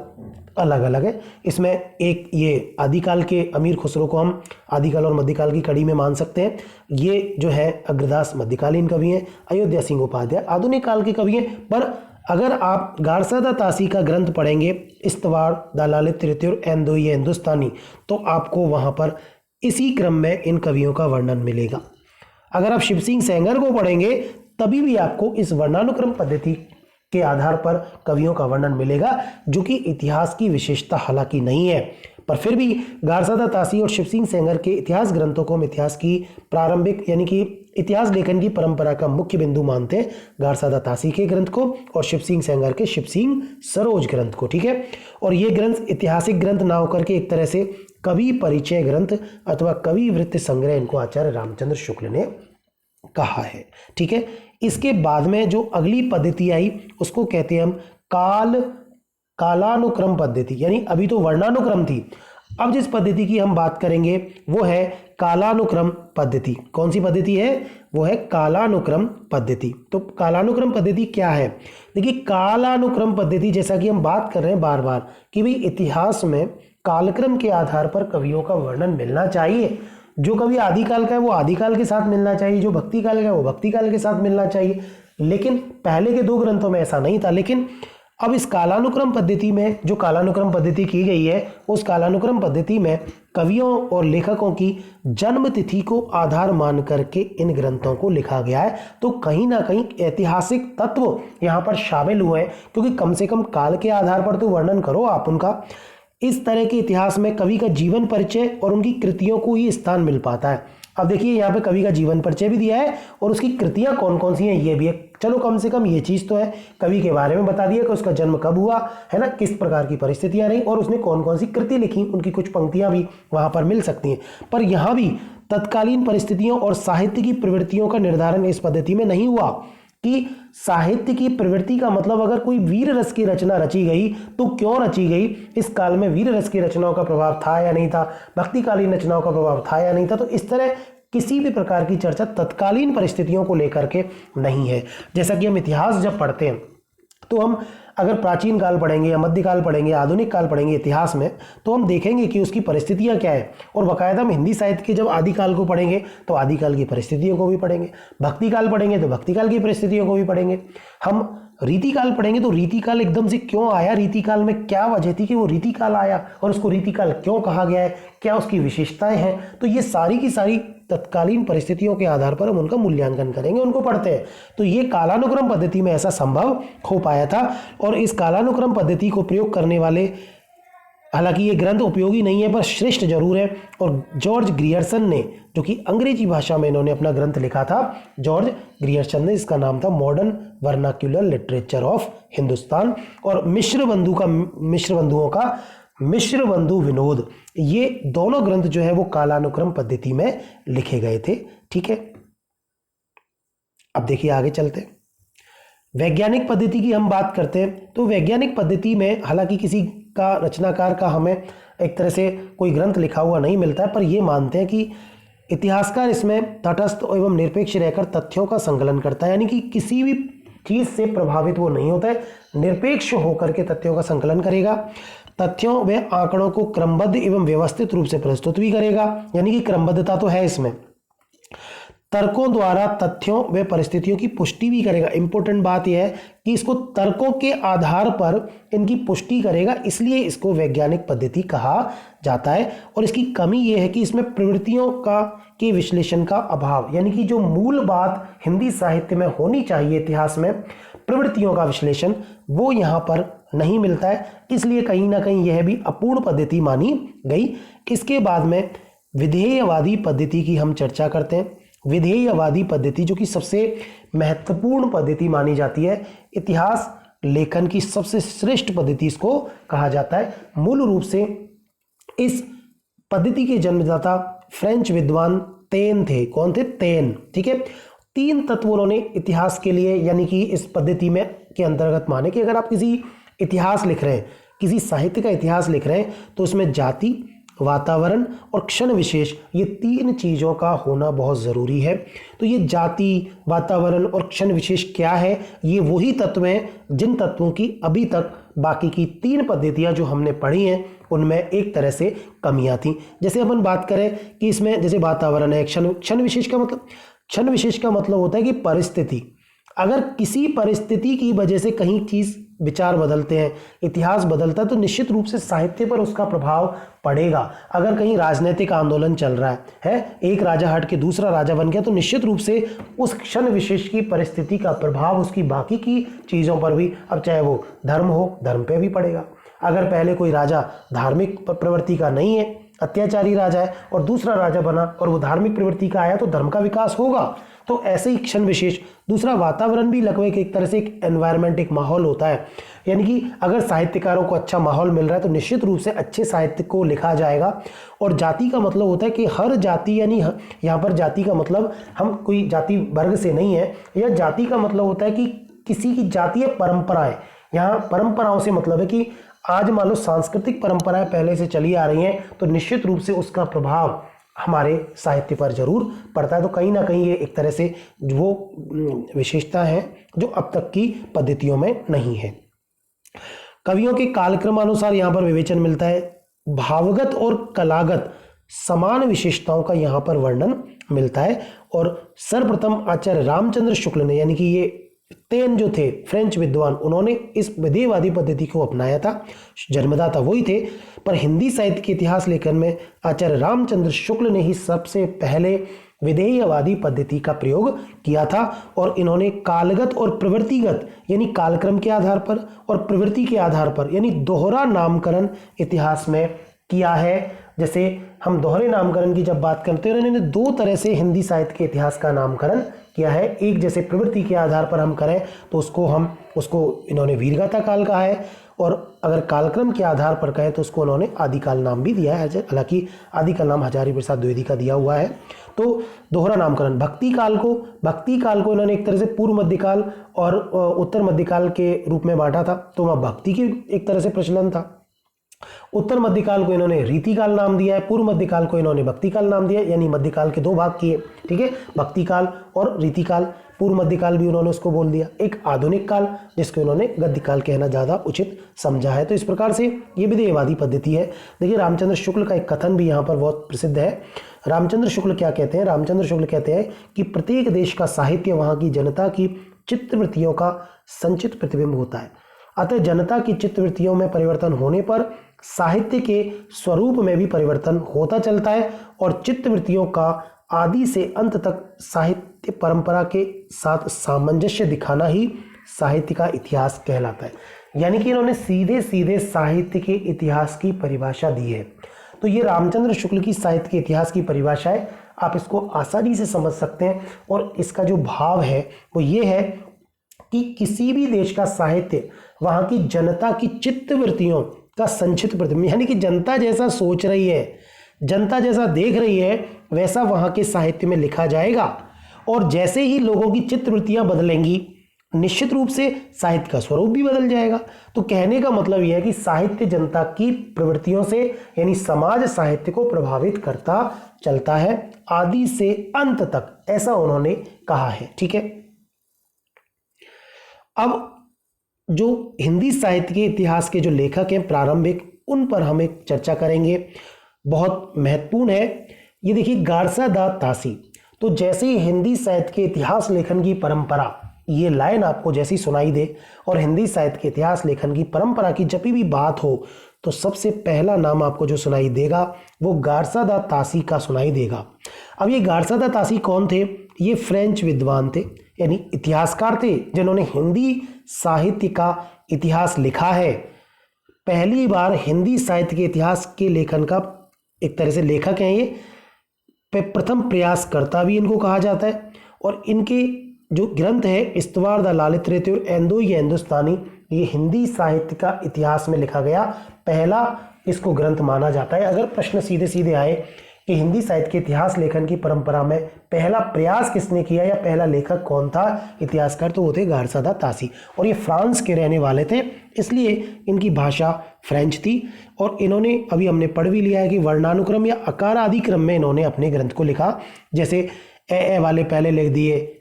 अलग अलग है। इसमें एक ये आदिकाल के अमीर खुसरो को हम आदिकाल और मध्यकाल की कड़ी में मान सकते हैं। ये जो है अग्रदास मध्यकालीन कवि हैं, अयोध्या सिंह उपाध्याय आधुनिक काल के कवि हैं। पर अगर आप गारसादा तासी का ग्रंथ पढ़ेंगे, इस्तवार, दलालित त्रित्युर, एंदोई हिंदुस्तानी, तो आपको वहाँ पर इसी क्रम में इन कवियों का वर्णन मिलेगा। अगर आप शिव सिंह सेंगर को पढ़ेंगे तभी भी आपको इस वर्णानुक्रम पद्धति के आधार पर कवियों का वर्णन मिलेगा, जो कि इतिहास की विशेषता हालांकि नहीं है। पर फिर भी गारसादा तासी और शिव सिंह सेंगर के इतिहास ग्रंथों को हम इतिहास की प्रारंभिक यानी कि इतिहास लेखन की परंपरा का मुख्य बिंदु मानते हैं। गारसादा तासी के ग्रंथ को और शिव सिंह सेंगर के शिव सिंह सरोज ग्रंथ को, ठीक है। और ये ग्रंथ ऐतिहासिक ग्रंथ ना होकर के एक तरह से कवि परिचय ग्रंथ अथवा कवि वृत्ति संग्रह, इनको आचार्य रामचंद्र शुक्ल ने कहा है, ठीक है। इसके बाद में जो अगली पद्धति आई उसको कहते हैं हम कालानुक्रम पद्धति, यानी अभी तो वर्णानुक्रम थी, अब जिस पद्धति की हम बात करेंगे वो है कालानुक्रम पद्धति। कौन सी पद्धति है? वो है कालानुक्रम पद्धति। तो कालानुक्रम पद्धति क्या है? देखिए कालानुक्रम पद्धति, जैसा कि हम बात कर रहे हैं बार बार कि भाई इतिहास में कालक्रम के आधार पर कवियों का वर्णन मिलना चाहिए। जो कवि आदिकाल का है वो आदिकाल के साथ मिलना चाहिए, जो भक्ति काल का है वो भक्ति काल के साथ मिलना चाहिए। लेकिन पहले के दो ग्रंथों में ऐसा नहीं था। लेकिन अब इस कालानुक्रम पद्धति में जो कालानुक्रम पद्धति की गई है, उस कालानुक्रम पद्धति में कवियों और लेखकों की जन्म तिथि को आधार मान करके इन ग्रंथों को लिखा गया है। तो कहीं ना कहीं ऐतिहासिक तत्व यहाँ पर शामिल हुए हैं, क्योंकि कम से कम काल के आधार पर तो वर्णन करो आप उनका। इस तरह के इतिहास में कवि का जीवन परिचय और उनकी कृतियों को ही स्थान मिल पाता है। अब देखिए यहाँ पे कवि का जीवन परिचय भी दिया है और उसकी कृतियां कौन कौन सी हैं ये भी है। चलो कम से कम ये चीज़ तो है, कवि के बारे में बता दिया कि उसका जन्म कब हुआ है ना, किस प्रकार की परिस्थितियां रही और उसने कौन कौन सी कृति लिखी, उनकी कुछ पंक्तियां भी वहाँ पर मिल सकती हैं। पर यहाँ भी तत्कालीन परिस्थितियों और साहित्य की प्रवृत्तियों का निर्धारण इस पद्धति में नहीं हुआ कि साहित्य की प्रवृत्ति का मतलब अगर कोई वीर रस की रचना रची गई तो क्यों रची गई, इस काल में वीर रस की रचनाओं का प्रभाव था या नहीं था, भक्तिकालीन रचनाओं का प्रभाव था या नहीं था। तो इस तरह किसी भी प्रकार की चर्चा तत्कालीन परिस्थितियों को लेकर के नहीं है। जैसा कि हम इतिहास जब पढ़ते हैं तो हम अगर प्राचीन काल पढ़ेंगे या मध्यकाल पढ़ेंगे, आधुनिक काल पढ़ेंगे इतिहास में, तो हम देखेंगे कि उसकी परिस्थितियां क्या है। और बाकायदा हम हिंदी साहित्य के जब आदिकाल को पढ़ेंगे तो आदिकाल की परिस्थितियों को भी पढ़ेंगे, भक्तिकाल पढ़ेंगे तो भक्तिकाल की परिस्थितियों को भी पढ़ेंगे। हम रीतिकाल पढ़ेंगे तो रीतिकाल एकदम से क्यों आया, रीतिकाल में क्या वजह थी कि वो रीतिकाल आया और उसको रीतिकाल क्यों कहा गया है, क्या उसकी विशेषताएं हैं। तो ये सारी की सारी तत्कालीन परिस्थितियों के आधार पर हम उनका मूल्यांकन करेंगे, उनको पढ़ते हैं। तो ये कालानुक्रम पद्धति में ऐसा संभव हो पाया था। और इस कालानुक्रम पद्धति को प्रयोग करने वाले, हालांकि ये ग्रंथ उपयोगी नहीं है पर श्रेष्ठ जरूर है। और जॉर्ज ग्रियर्सन ने, जो कि अंग्रेजी भाषा में इन्होंने अपना ग्रंथ लिखा था, जॉर्ज ग्रियर्सन ने, इसका नाम था modern vernacular literature of Hindustan. और मिश्र बंधुओं का मिश्र बंधु विनोद, ये दोनों ग्रंथ जो है वो कालानुक्रम पद्धति में लिखे गए थे। ठीक है, अब देखिए आगे चलते हैं। वैज्ञानिक पद्धति की हम बात करते हैं तो वैज्ञानिक पद्धति में हालांकि किसी का रचनाकार का हमें एक तरह से कोई ग्रंथ लिखा हुआ नहीं मिलता है, पर यह मानते हैं कि इतिहासकार इसमें तटस्थ एवं निरपेक्ष रहकर तथ्यों का संकलन करता है, यानी कि किसी भी चीज से प्रभावित वो नहीं होता है, निरपेक्ष होकर के तथ्यों का संकलन करेगा। तथ्यों व आंकड़ों को क्रमबद्ध एवं व्यवस्थित रूप से प्रस्तुत भी करेगा, यानी कि क्रमबद्धता तो है इसमें। तर्कों द्वारा तथ्यों व परिस्थितियों की पुष्टि भी करेगा। इंपॉर्टेंट बात यह है कि इसको तर्कों के आधार पर इनकी पुष्टि करेगा, इसलिए इसको वैज्ञानिक पद्धति कहा जाता है। और इसकी कमी यह है कि इसमें प्रवृत्तियों का के विश्लेषण का अभाव, यानी कि जो मूल बात हिंदी साहित्य में होनी चाहिए इतिहास में, प्रवृत्तियों का विश्लेषण, वो यहाँ पर नहीं मिलता है, इसलिए कहीं ना कहीं यह भी अपूर्ण पद्धति मानी गई। इसके बाद में विधेयवादी पद्धति की हम चर्चा करते हैं। विधेयवादी पद्धति जो कि सबसे महत्वपूर्ण पद्धति मानी जाती है, इतिहास लेखन की सबसे श्रेष्ठ पद्धति इसको कहा जाता है। मूल रूप से इस पद्धति के जन्मदाता फ्रेंच विद्वान तेन थे। कौन थे? तेन। ठीक है, 3 तत्व उन्होंने इतिहास के लिए यानी कि इस पद्धति में के अंतर्गत माने कि अगर आप किसी इतिहास लिख रहे हैं, किसी साहित्य का इतिहास लिख रहे हैं, तो उसमें जाति, वातावरण और क्षण विशेष, ये 3 चीज़ों का होना बहुत ज़रूरी है। तो ये जाति, वातावरण और क्षण विशेष क्या है? ये वही तत्व हैं जिन तत्वों की अभी तक बाकी की 3 पद्धतियां जो हमने पढ़ी हैं उनमें एक तरह से कमियां थी। जैसे अपन बात करें कि इसमें जैसे वातावरण है, क्षण विशेष का मतलब होता है कि परिस्थिति, अगर किसी परिस्थिति की वजह से कहीं चीज़ विचार बदलते हैं, इतिहास बदलता है, तो निश्चित रूप से साहित्य पर उसका प्रभाव पड़ेगा। अगर कहीं राजनीतिक आंदोलन चल रहा है, एक राजा हट के दूसरा राजा बन गया, तो निश्चित रूप से उस क्षण विशेष की परिस्थिति का प्रभाव उसकी बाकी की चीज़ों पर भी, अब चाहे वो धर्म हो, धर्म पे भी पड़ेगा। अगर पहले कोई राजा धार्मिक प्रवृत्ति का नहीं है, अत्याचारी राजा है, और दूसरा राजा बना और वो धार्मिक प्रवृत्ति का आया, तो धर्म का विकास होगा। तो ऐसे ही क्षण विशेष। दूसरा, वातावरण भी लगभग एक तरह से एक एनवायरनमेंट, एक माहौल होता है, यानी कि अगर साहित्यकारों को अच्छा माहौल मिल रहा है तो निश्चित रूप से अच्छे साहित्य को लिखा जाएगा। और जाति का मतलब होता है कि हर जाति, यानी यहाँ पर जाति का मतलब हम कोई जाति वर्ग से नहीं है, यह जाति का मतलब होता है कि किसी की जातीय परंपराएं, यहाँ परंपराओं से मतलब है कि आज मान लो सांस्कृतिक परंपराएं पहले से चली आ रही हैं, तो निश्चित रूप से उसका प्रभाव हमारे साहित्य पर जरूर पड़ता है। तो कहीं ना कहीं ये एक तरह से वो विशेषता है जो अब तक की पद्धतियों में नहीं है। कवियों के कालक्रमानुसार यहाँ पर विवेचन मिलता है। भावगत और कलागत समान विशेषताओं का यहाँ पर वर्णन मिलता है। और सर्वप्रथम आचार्य रामचंद्र शुक्ल ने, यानी कि ये तेन जो थे फ्रेंच विद्वान, उन्होंने इस विधेयवादी पद्धति को अपनाया था, जन्मदाता वही थे। पर हिंदी साहित्य के इतिहास लेखन में आचार्य रामचंद्र शुक्ल ने ही सबसे पहले विधेयवादी पद्धति का प्रयोग किया था। और इन्होंने कालगत और प्रवृत्तिगत, यानी कालक्रम के आधार पर और प्रवृत्ति के आधार पर, यानी दोहरा नामकरण इतिहास में किया है। जैसे हम दोहरे नामकरण की जब बात करते हैं, इन्होंने 2 तरह से हिंदी साहित्य के इतिहास का नामकरण किया है। एक, जैसे प्रवृत्ति के आधार पर हम करें तो उसको इन्होंने वीरगाथा काल कहा है, और अगर कालक्रम के आधार पर कहें तो उसको उन्होंने आदिकाल नाम भी दिया है। हालांकि आदिकाल नाम हजारी प्रसाद द्विवेदी का दिया हुआ है। तो दोहरा नामकरण। भक्ति काल को इन्होंने एक तरह से पूर्व मध्यकाल और उत्तर मध्यकाल के रूप में बांटा था, तो वहाँ भक्ति की एक तरह से प्रचलन था। उत्तर मध्यकाल को इन्होंने रीतिकाल नाम दिया है, पूर्व मध्यकाल को इन्होंने भक्तिकाल नाम दिया है, यानी मध्यकाल के 2 भाग किए। ठीक है, भक्तिकाल और रीतिकाल। पूर्व मध्यकाल भी उन्होंने उसको बोल दिया। एक आधुनिक काल, जिसको उन्होंने गद्यकाल कहना ज़्यादा उचित समझा है। तो इस प्रकार से ये विधेयवादी पद्धति है। देखिए, रामचंद्र शुक्ल का एक कथन भी यहाँ पर बहुत प्रसिद्ध है। रामचंद्र शुक्ल क्या कहते हैं? रामचंद्र शुक्ल कहते हैं कि प्रत्येक देश का साहित्य वहाँ की जनता की चित्तवृत्तियों का संचित प्रतिबिंब होता है। अतः जनता की चित्तवृत्तियों में परिवर्तन होने पर साहित्य के स्वरूप में भी परिवर्तन होता चलता है, और चित्तवृत्तियों का आदि से अंत तक साहित्य परंपरा के साथ सामंजस्य दिखाना ही साहित्य का इतिहास कहलाता है। यानी कि इन्होंने सीधे सीधे साहित्य के इतिहास की परिभाषा दी है। तो ये रामचंद्र शुक्ल की साहित्य के इतिहास की परिभाषा है, आप इसको आसानी से समझ सकते हैं। और इसका जो भाव है वो ये है कि किसी भी देश का साहित्य वहाँ की जनता की चित्तवृत्तियों का संक्षिप्त प्रतिबिंब, यानी कि जनता जैसा सोच रही है, जनता जैसा देख रही है, वैसा वहां के साहित्य में लिखा जाएगा। और जैसे ही लोगों की चित्तवृत्तियां बदलेंगी, निश्चित रूप से साहित्य का स्वरूप भी बदल जाएगा। तो कहने का मतलब यह है कि साहित्य जनता की प्रवृत्तियों से, यानी समाज साहित्य को प्रभावित करता चलता है आदि से अंत तक, ऐसा उन्होंने कहा है। ठीक है, अब जो हिंदी साहित्य के इतिहास के जो लेखक हैं प्रारंभिक, उन पर हम एक चर्चा करेंगे, बहुत महत्वपूर्ण है। ये देखिए, गारसा दा तासी। तो जैसे ही हिंदी साहित्य के इतिहास लेखन की परंपरा, ये लाइन आपको जैसी सुनाई दे और हिंदी साहित्य के इतिहास लेखन की परंपरा की जब भी बात हो, तो सबसे पहला नाम आपको जो सुनाई देगा वो गारसा दा तासी का सुनाई देगा। अब ये गारसा दा तासी कौन थे? ये फ्रेंच विद्वान थे, यानी इतिहासकार थे, जिन्होंने हिंदी साहित्य का इतिहास लिखा है। पहली बार हिंदी साहित्य के इतिहास के लेखन का एक तरह से लेखक हैं ये, प्रथम प्रयासकर्ता भी इनको कहा जाता है। और इनके जो ग्रंथ है इस्तवार द लालित रहते और एंदो ये हिंदुस्तानी, ये हिंदी साहित्य का इतिहास में लिखा गया पहला इसको ग्रंथ माना जाता है। अगर प्रश्न सीधे सीधे आए कि हिंदी साहित्य के इतिहास लेखन की परंपरा में पहला प्रयास किसने किया या पहला लेखक कौन था इतिहासकार, तो वो थे गारसा दा तासी। और ये फ्रांस के रहने वाले थे, इसलिए इनकी भाषा फ्रेंच थी। और इन्होंने, अभी हमने पढ़ भी लिया है कि वर्णानुक्रम या आकार आदि क्रम में इन्होंने अपने ग्रंथ को लिखा। जैसे ए वाले पहले लिख दिए,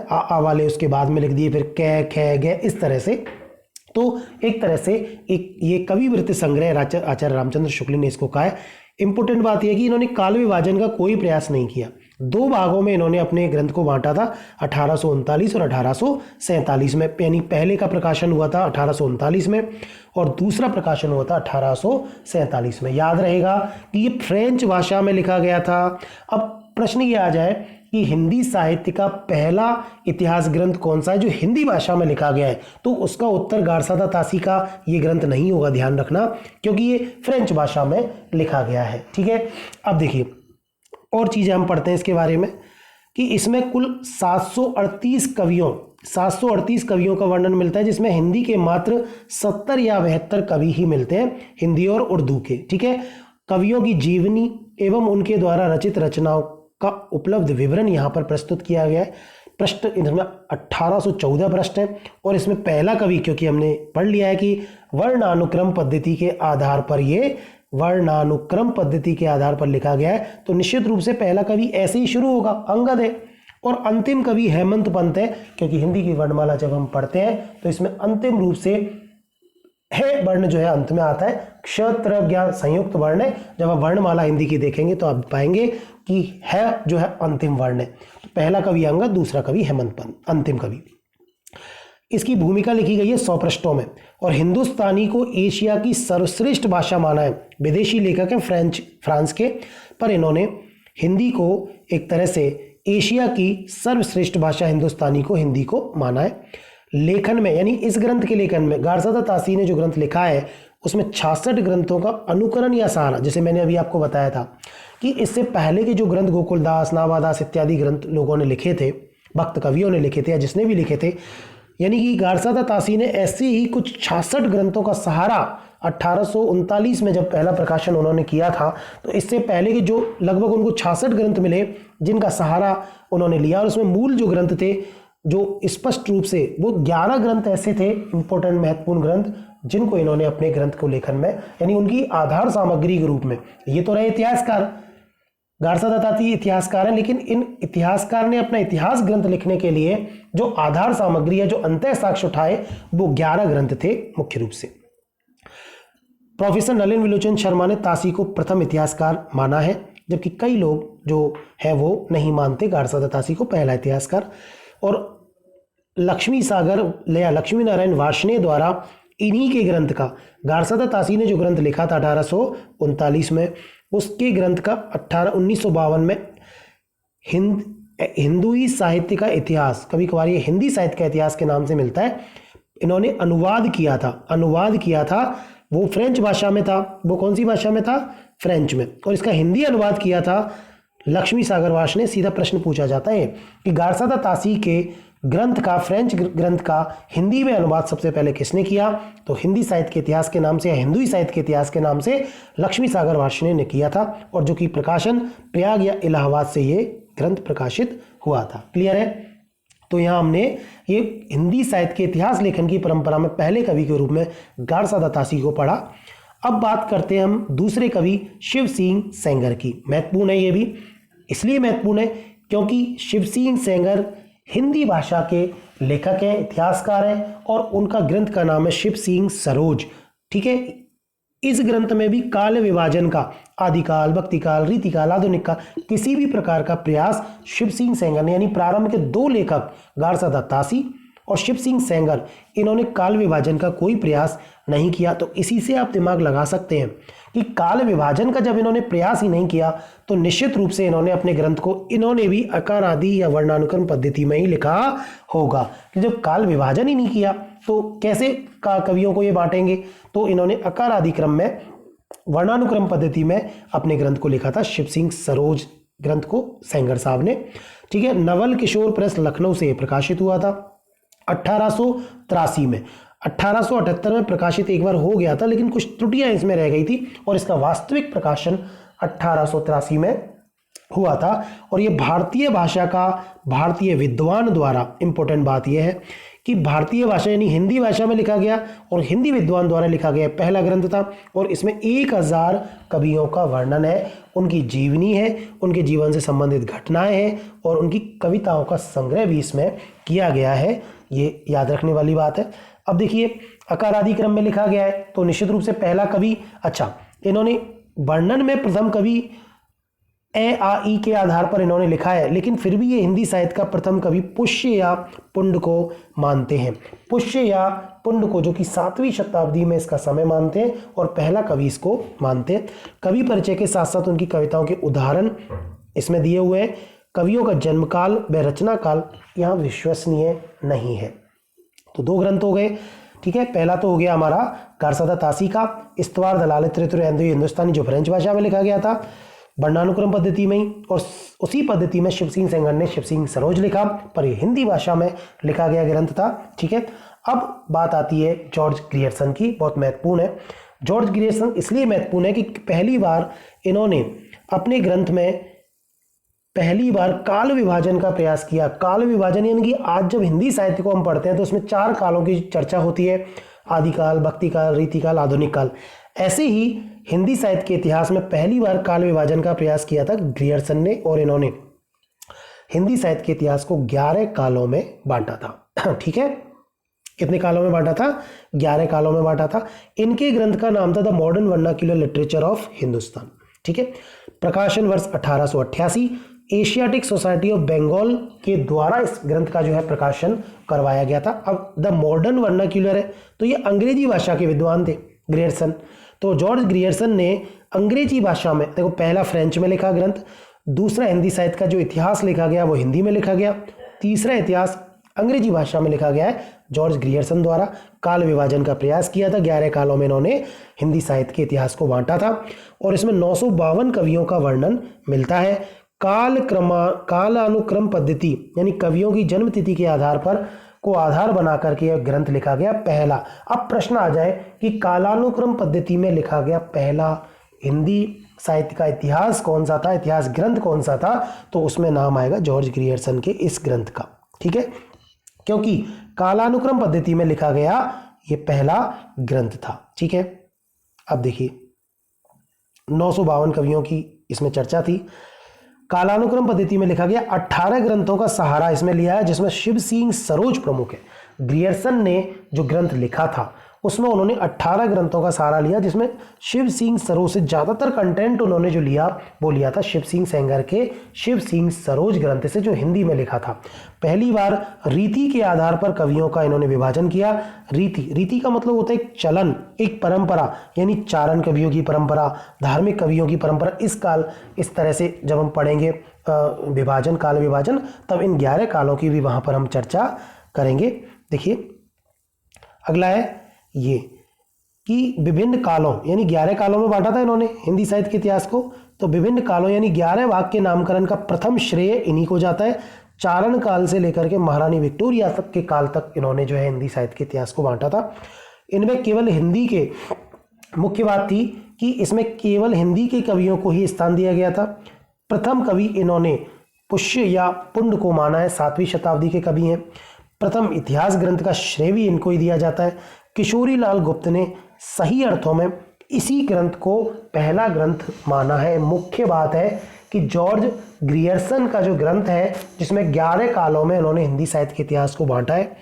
आ वाले उसके बाद में लिख दिए, फिर कै खे गे, इस तरह से। तो एक तरह से एक ये कवि वृत्ति संग्रह आचार्य रामचंद्र शुक्ल ने इसको कहा है। इंपॉर्टेंट बात यह है कि इन्होंने काल विभाजन का कोई प्रयास नहीं किया। दो भागों में इन्होंने अपने ग्रंथ को बांटा था, 1839 और 1847 में। यानी पहले का प्रकाशन हुआ था 1839 में और दूसरा प्रकाशन हुआ था 1847 में। याद रहेगा कि ये फ्रेंच भाषा में लिखा गया था। अब प्रश्न ये आ जाए कि हिंदी साहित्य का पहला इतिहास ग्रंथ कौन सा है जो हिंदी भाषा में लिखा गया है, तो उसका उत्तर गारसा दा तासी का ये ग्रंथ नहीं होगा, ध्यान रखना, क्योंकि ये फ्रेंच भाषा में लिखा गया है। ठीक है, अब देखिए और चीज़ें हम पढ़ते हैं इसके बारे में कि इसमें कुल 738 कवियों का वर्णन मिलता है, जिसमें हिंदी के मात्र 70 या 72 कवि ही मिलते हैं, हिंदी और उर्दू के। ठीक है, कवियों की जीवनी एवं उनके द्वारा रचित रचनाओं का उपलब्ध विवरण यहाँ पर प्रस्तुत किया गया है। प्रश्न इसमें 1814 प्रश्न है और इसमें पहला कवि, क्योंकि हमने पढ़ लिया है कि वर्णानुक्रम पद्धति के आधार पर, ये वर्णानुक्रम पद्धति के आधार पर लिखा गया है, तो निश्चित रूप से पहला कवि ऐसे ही शुरू होगा, अंगद है। और अंतिम कवि हेमंत पंत है, क्योंकि हिंदी की वर्णमाला जब हम पढ़ते हैं तो इसमें अंतिम रूप से है वर्ण जो है अंत में आता है, क्षत्र ज्ञान संयुक्त वर्ण है। जब आप वर्णमाला हिंदी की देखेंगे तो आप पाएंगे कि है जो है अंतिम वर्ण है। तो पहला कवि अंगद, दूसरा कवि हेमंत पंत, अंतिम कवि। इसकी भूमिका लिखी गई है 100 पृष्ठों में और हिंदुस्तानी को एशिया की सर्वश्रेष्ठ भाषा माना है। विदेशी लेखक हैं फ्रांस के, पर इन्होंने हिंदी को एक तरह से एशिया की सर्वश्रेष्ठ भाषा हिंदुस्तानी को, हिंदी को माना है। लेखन में, यानी इस ग्रंथ के लेखन में गारसा दा तासी ने जो ग्रंथ लिखा है उसमें 66 ग्रंथों का अनुकरण या सहारा, जैसे मैंने अभी आपको बताया था कि इससे पहले के जो ग्रंथ गोकुलदास, नाभादास इत्यादि ग्रंथ लोगों ने लिखे थे, भक्त कवियों ने लिखे थे या जिसने भी लिखे थे, यानी कि गारसा दा तासी ने ऐसे ही कुछ 66 ग्रंथों का सहारा 1839 में जब पहला प्रकाशन उन्होंने किया था, तो इससे पहले के जो लगभग उनको 66 ग्रंथ मिले जिनका सहारा उन्होंने लिया। और उसमें मूल जो ग्रंथ थे जो स्पष्ट रूप से, वो 11 ग्रंथ ऐसे थे इंपॉर्टेंट महत्वपूर्ण ग्रंथ जिनको इन्होंने अपने ग्रंथ को लेखन में, यानी उनकी आधार सामग्री के रूप में, ये तो रहे इतिहासकार, गारसा दा तासी इतिहासकार हैं, लेकिन इन इतिहासकार ने अपना इतिहास ग्रंथ लिखने के लिए जो आधार सामग्री है, जो अंतः साक्ष्य उठाए, वो 11 ग्रंथ थे मुख्य रूप से। प्रोफेसर नलिन विलोचन शर्मा ने तासी को प्रथम इतिहासकार माना है, जबकि कई लोग जो है वो नहीं मानते गारसा दा तासी को पहला इतिहासकार। और लक्ष्मी नारायण वार्ष्णेय द्वारा इन्हीं के ग्रंथ का, गारसा दा तासी ने जो ग्रंथ लिखा था 1839 में, उसके ग्रंथ का 1952 में हिंदुई साहित्य का इतिहास, कभी कभार ये हिंदी साहित्य का इतिहास के नाम से मिलता है, इन्होंने अनुवाद किया था। वो फ्रेंच भाषा में था। वो कौन सी भाषा में था? फ्रेंच में। और इसका हिंदी अनुवाद किया था लक्ष्मी सागर वार्ष्णेय। सीधा प्रश्न पूछा जाता है कि गारसा दा तासी के ग्रंथ का, फ्रेंच ग्रंथ का हिंदी में अनुवाद सबसे पहले किसने किया? तो हिंदी साहित्य के इतिहास के नाम से या हिंदू साहित्य के इतिहास के नाम से लक्ष्मी सागर वार्ष्णेय ने किया था, और जो कि प्रकाशन प्रयाग या इलाहाबाद से ये ग्रंथ प्रकाशित हुआ था। क्लियर है? तो यहाँ हमने ये हिंदी साहित्य के इतिहास लेखन की परंपरा में पहले कवि के रूप में गारसा दत्तासी को पढ़ा। अब बात करते हैं हम दूसरे कवि शिव सिंह सेंगर की। महत्वपूर्ण है ये भी, इसलिए महत्वपूर्ण है क्योंकि शिव सिंह सेंगर हिंदी भाषा के लेखक हैं, इतिहासकार हैं, और उनका ग्रंथ का नाम है शिव सिंह सरोज। ठीक है, इस ग्रंथ में भी काल विभाजन का, आदिकाल, भक्तिकाल, रीतिकाल, आधुनिक काल, किसी भी प्रकार का प्रयास शिव सिंह सेंगर ने, यानी प्रारंभ के दो लेखक गारसा दत्तासी और शिव सिंह सेंगर, इन्होंने काल विभाजन का कोई प्रयास नहीं किया। तो इसी से आप दिमाग लगा सकते हैं कि काल विभाजन का जब इन्होंने प्रयास ही नहीं किया तो निश्चित रूप से इन्होंने अपने ग्रंथ को, इन्होंने भी अकार आदि या वर्णानुक्रम पद्धति में ही लिखा होगा। कि जब काल विभाजन ही नहीं किया तो कैसे कवियों को ये बांटेंगे? तो इन्होंने अकार आदि क्रम में, वर्णानुक्रम पद्धति में अपने ग्रंथ को लिखा था, शिव सिंह सरोज ग्रंथ को सेंगर साहब ने। ठीक है, नवल किशोर प्रेस लखनऊ से प्रकाशित हुआ था 1883 में। 1878 में प्रकाशित एक बार हो गया था, लेकिन कुछ त्रुटियां इसमें रह गई थी, और इसका वास्तविक प्रकाशन 1883 में हुआ था। और ये भारतीय भाषा का भारतीय विद्वान द्वारा, इंपॉर्टेंट बात यह है कि भारतीय भाषा यानी हिंदी भाषा में लिखा गया और हिंदी विद्वान द्वारा लिखा गया पहला ग्रंथ था। और इसमें 1000 कवियों का वर्णन है, उनकी जीवनी है, उनके जीवन से संबंधित घटनाएं हैं, और उनकी कविताओं का संग्रह भी इसमें किया गया है। ये याद रखने वाली बात है। अब देखिए, अकार आदि क्रम में लिखा गया है, तो निश्चित रूप से पहला कवि, अच्छा, इन्होंने वर्णन में प्रथम कवि ए आ ई के आधार पर इन्होंने लिखा है, लेकिन फिर भी ये हिंदी साहित्य का प्रथम कवि पुष्य या पुंड को मानते हैं। पुष्य या पुंड को, जो कि 7वीं शताब्दी में इसका समय मानते हैं, और पहला कवि इसको मानते हैं। कवि परिचय के साथ साथ उनकी कविताओं के उदाहरण इसमें दिए हुए हैं। कवियों का जन्मकाल व रचना काल यहाँ विश्वसनीय नहीं है। तो 2 ग्रंथ हो गए। ठीक है, पहला तो हो गया हमारा गारसा दत्तासी का इस्तवार दलालत हिंदुस्तानी, जो फ्रेंच भाषा में लिखा गया था वर्णानुक्रम पद्धति में ही, और उसी पद्धति में शिव सिंह सेंगर ने शिव सिंह सरोज लिखा, पर ये हिंदी भाषा में लिखा गया ग्रंथ था। ठीक है, अब बात आती है जॉर्ज ग्रियर्सन की, बहुत महत्वपूर्ण है। जॉर्ज ग्रियर्सन इसलिए महत्वपूर्ण है कि पहली बार इन्होंने अपने ग्रंथ में पहली बार काल विभाजन का प्रयास किया। काल विभाजन यानी कि आज जब हिंदी साहित्य को हम पढ़ते हैं तो उसमें 4 कालों की चर्चा होती है, आदिकाल, भक्तिकाल, रीतिकाल, आधुनिक काल। ऐसे ही हिंदी साहित्य के इतिहास में पहली बार काल विभाजन का प्रयास किया था ग्रियर्सन ने, और इन्होंने हिंदी साहित्य के इतिहास को 11 कालों में बांटा था। ठीक है, कितने कालों में बांटा था? 11 कालों में बांटा था। इनके ग्रंथ का नाम था the modern vernacular literature of Hindustan. ठीक है, प्रकाशन वर्ष 1888, एशियाटिक सोसाइटी ऑफ बंगाल के द्वारा इस ग्रंथ का जो है प्रकाशन करवाया गया था। अब द मॉडर्न वर्नाक्यूलर है, तो ये अंग्रेजी भाषा के विद्वान थे ग्रियर्सन। तो जॉर्ज ग्रियर्सन ने अंग्रेजी भाषा में, देखो, पहला फ्रेंच में लिखा ग्रंथ, दूसरा हिंदी साहित्य का जो इतिहास लिखा गया वो हिंदी में लिखा गया, तीसरा इतिहास अंग्रेजी भाषा में लिखा गया है। जॉर्ज ग्रियर्सन द्वारा काल विभाजन का प्रयास किया था। 11 कालों में इन्होंने हिंदी साहित्य के इतिहास को बांटा था, और इसमें 952 कवियों का वर्णन मिलता है। कालानुक्रम पद्धति यानी कवियों की जन्म तिथि के आधार पर को आधार बना करके यह ग्रंथ लिखा गया पहला। अब प्रश्न आ जाए कि कालानुक्रम पद्धति में लिखा गया पहला हिंदी साहित्य का इतिहास कौन सा था, इतिहास ग्रंथ कौन सा था? तो उसमें नाम आएगा जॉर्ज ग्रियर्सन के इस ग्रंथ का। ठीक है, क्योंकि कालानुक्रम पद्धति में लिखा गया ये पहला ग्रंथ था। ठीक है, अब देखिए 952 कवियों की इसमें चर्चा थी। कालानुक्रम पद्धति में लिखा गया 18 ग्रंथों का सहारा इसमें लिया है, जिसमें शिव सिंह सरोज प्रमुख है। ग्रियर्सन ने जो ग्रंथ लिखा था उसमें उन्होंने 18 ग्रंथों का सहारा लिया, जिसमें शिव सिंह सरोज से ज़्यादातर कंटेंट उन्होंने जो लिया वो लिया था शिव सिंह सेंगर के शिव सिंह सरोज ग्रंथ से, जो हिंदी में लिखा था। पहली बार रीति के आधार पर कवियों का इन्होंने विभाजन किया। रीति का मतलब होता है एक चलन, एक परंपरा, यानी चारण कवियों की परंपरा, धार्मिक कवियों की परंपरा। इस तरह से जब हम पढ़ेंगे विभाजन, काल विभाजन, तब इन 11 कालों की भी वहाँ पर हम चर्चा करेंगे। देखिए अगला है ये कि विभिन्न कालों यानी 11 कालों में बांटा था इन्होंने हिंदी साहित्य के इतिहास को। तो विभिन्न कालों यानी 11 भाग के नामकरण का प्रथम श्रेय इन्हीं को जाता है। चारण काल से लेकर के महारानी विक्टोरिया तक के काल तक इन्होंने जो है हिंदी साहित्य के इतिहास को बांटा था। इनमें केवल हिंदी के मुख्य बात थी कि इसमें केवल हिंदी के कवियों को ही स्थान दिया गया था। प्रथम कवि इन्होंने पुष्य या पुंड को माना है, 7वीं शताब्दी के कवि हैं। प्रथम इतिहास ग्रंथ का श्रेय भी इनको ही दिया जाता है। किशोरी लाल गुप्त ने सही अर्थों में इसी ग्रंथ को पहला ग्रंथ माना है। मुख्य बात है कि जॉर्ज ग्रियर्सन का जो ग्रंथ है जिसमें 11 कालों में उन्होंने हिंदी साहित्य के इतिहास को बांटा है,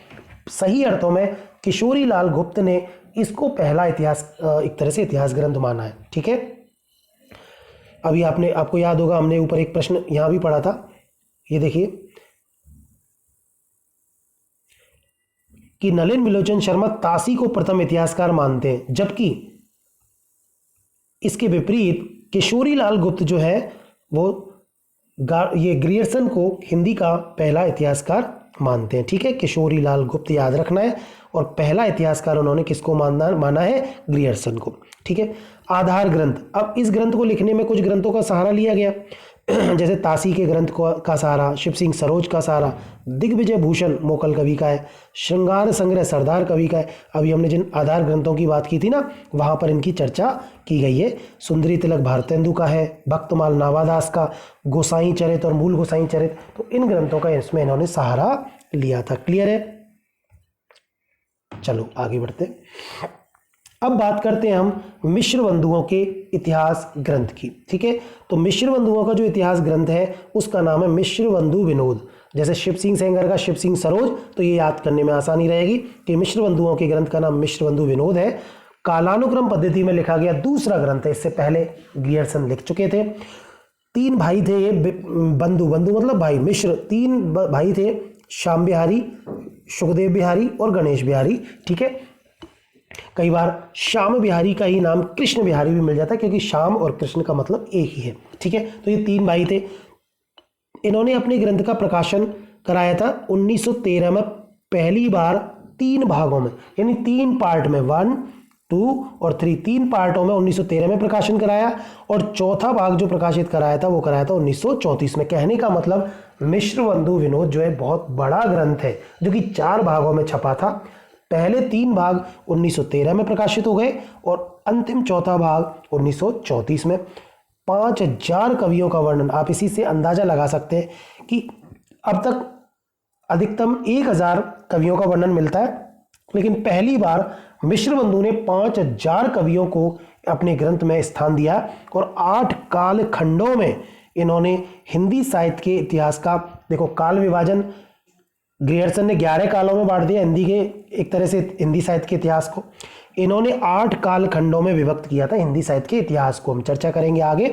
सही अर्थों में किशोरी लाल गुप्त ने इसको पहला इतिहास एक तरह से इतिहास ग्रंथ माना है। ठीक है, अभी आपको याद होगा हमने ऊपर एक प्रश्न यहां भी पढ़ा था, ये देखिए कि नलिन विलोचन शर्मा तासी को प्रथम इतिहासकार मानते हैं, जबकि इसके विपरीत किशोरी लाल गुप्त जो है वो ये ग्रियर्सन को हिंदी का पहला इतिहासकार मानते हैं। ठीक है, किशोरी लाल गुप्त याद रखना है, और पहला इतिहासकार उन्होंने किसको माना है? ग्रियर्सन को। ठीक है, आधार ग्रंथ। अब इस ग्रंथ को लिखने में कुछ ग्रंथों का सहारा लिया गया, जैसे तासी के ग्रंथ का सहारा, शिव सिंह सरोज का सहारा, दिग्विजय भूषण मोकल कवि का है, श्रृंगार संग्रह सरदार कवि का है। अभी हमने जिन आधार ग्रंथों की बात की थी ना, वहां पर इनकी चर्चा की गई है। सुंदरी तिलक भारतेंदु का है, भक्तमाल नावादास का, गोसाई चरित और मूल गोसाई चरित, तो इन ग्रंथों का इसमें इन्होंने सहारा लिया था। क्लियर है? चलो आगे बढ़ते। अब बात करते हैं हम मिश्र बंधुओं के इतिहास ग्रंथ की। ठीक है, तो मिश्र बंधुओं का जो इतिहास ग्रंथ है उसका नाम है मिश्र बंधु विनोद। जैसे शिव सिंह सेंगर का शिव सिंह सरोज, तो ये याद करने में आसानी रहेगी कि मिश्र बंधुओं के ग्रंथ का नाम मिश्र बंधु विनोद है। कालानुक्रम पद्धति में लिखा गया दूसरा ग्रंथ है, इससे पहले ग्रियर्सन लिख चुके थे। 3 भाई थे ये, बंधु मतलब भाई, मिश्र 3 भाई थे, श्याम बिहारी, सुखदेव बिहारी और गणेश बिहारी। ठीक है, कई बार श्याम बिहारी का ही नाम कृष्ण बिहारी भी मिल जाता है, क्योंकि श्याम और कृष्ण का मतलब एक ही है। ठीक है, तो ये 3 भाई थे। इन्होंने अपने ग्रंथ का प्रकाशन कराया था 1913 में, पहली बार 3 भागों में, यानी 3 पार्ट में, 1, 2 और 3, 3 पार्टों में 1913 में प्रकाशन कराया, और चौथा भाग जो प्रकाशित कराया था वो कराया था 1934 में। कहने का मतलब मिश्र बंधु विनोद जो है बहुत बड़ा ग्रंथ है, जो कि 4 भागों में छपा था। पहले 3 भाग 1913 में प्रकाशित हो गए और अंतिम चौथा भाग 1934 में। 5000 कवियों का वर्णन, आप इसी से अंदाजा लगा सकते हैं कि अब तक अधिकतम 1000 कवियों का वर्णन मिलता है, लेकिन पहली बार मिश्र बंधु ने 5000 कवियों को अपने ग्रंथ में स्थान दिया, और 8 काल खंडों में इन्होंने हिंदी साहित्य के इतिहास का, देखो काल विभाजन ग्रियर्सन ने 11 कालों में बांट दिया हिंदी के, एक तरह से हिंदी साहित्य के इतिहास को। इन्होंने 8 काल खंडों में विभक्त किया था हिंदी साहित्य के इतिहास को। हम चर्चा करेंगे आगे।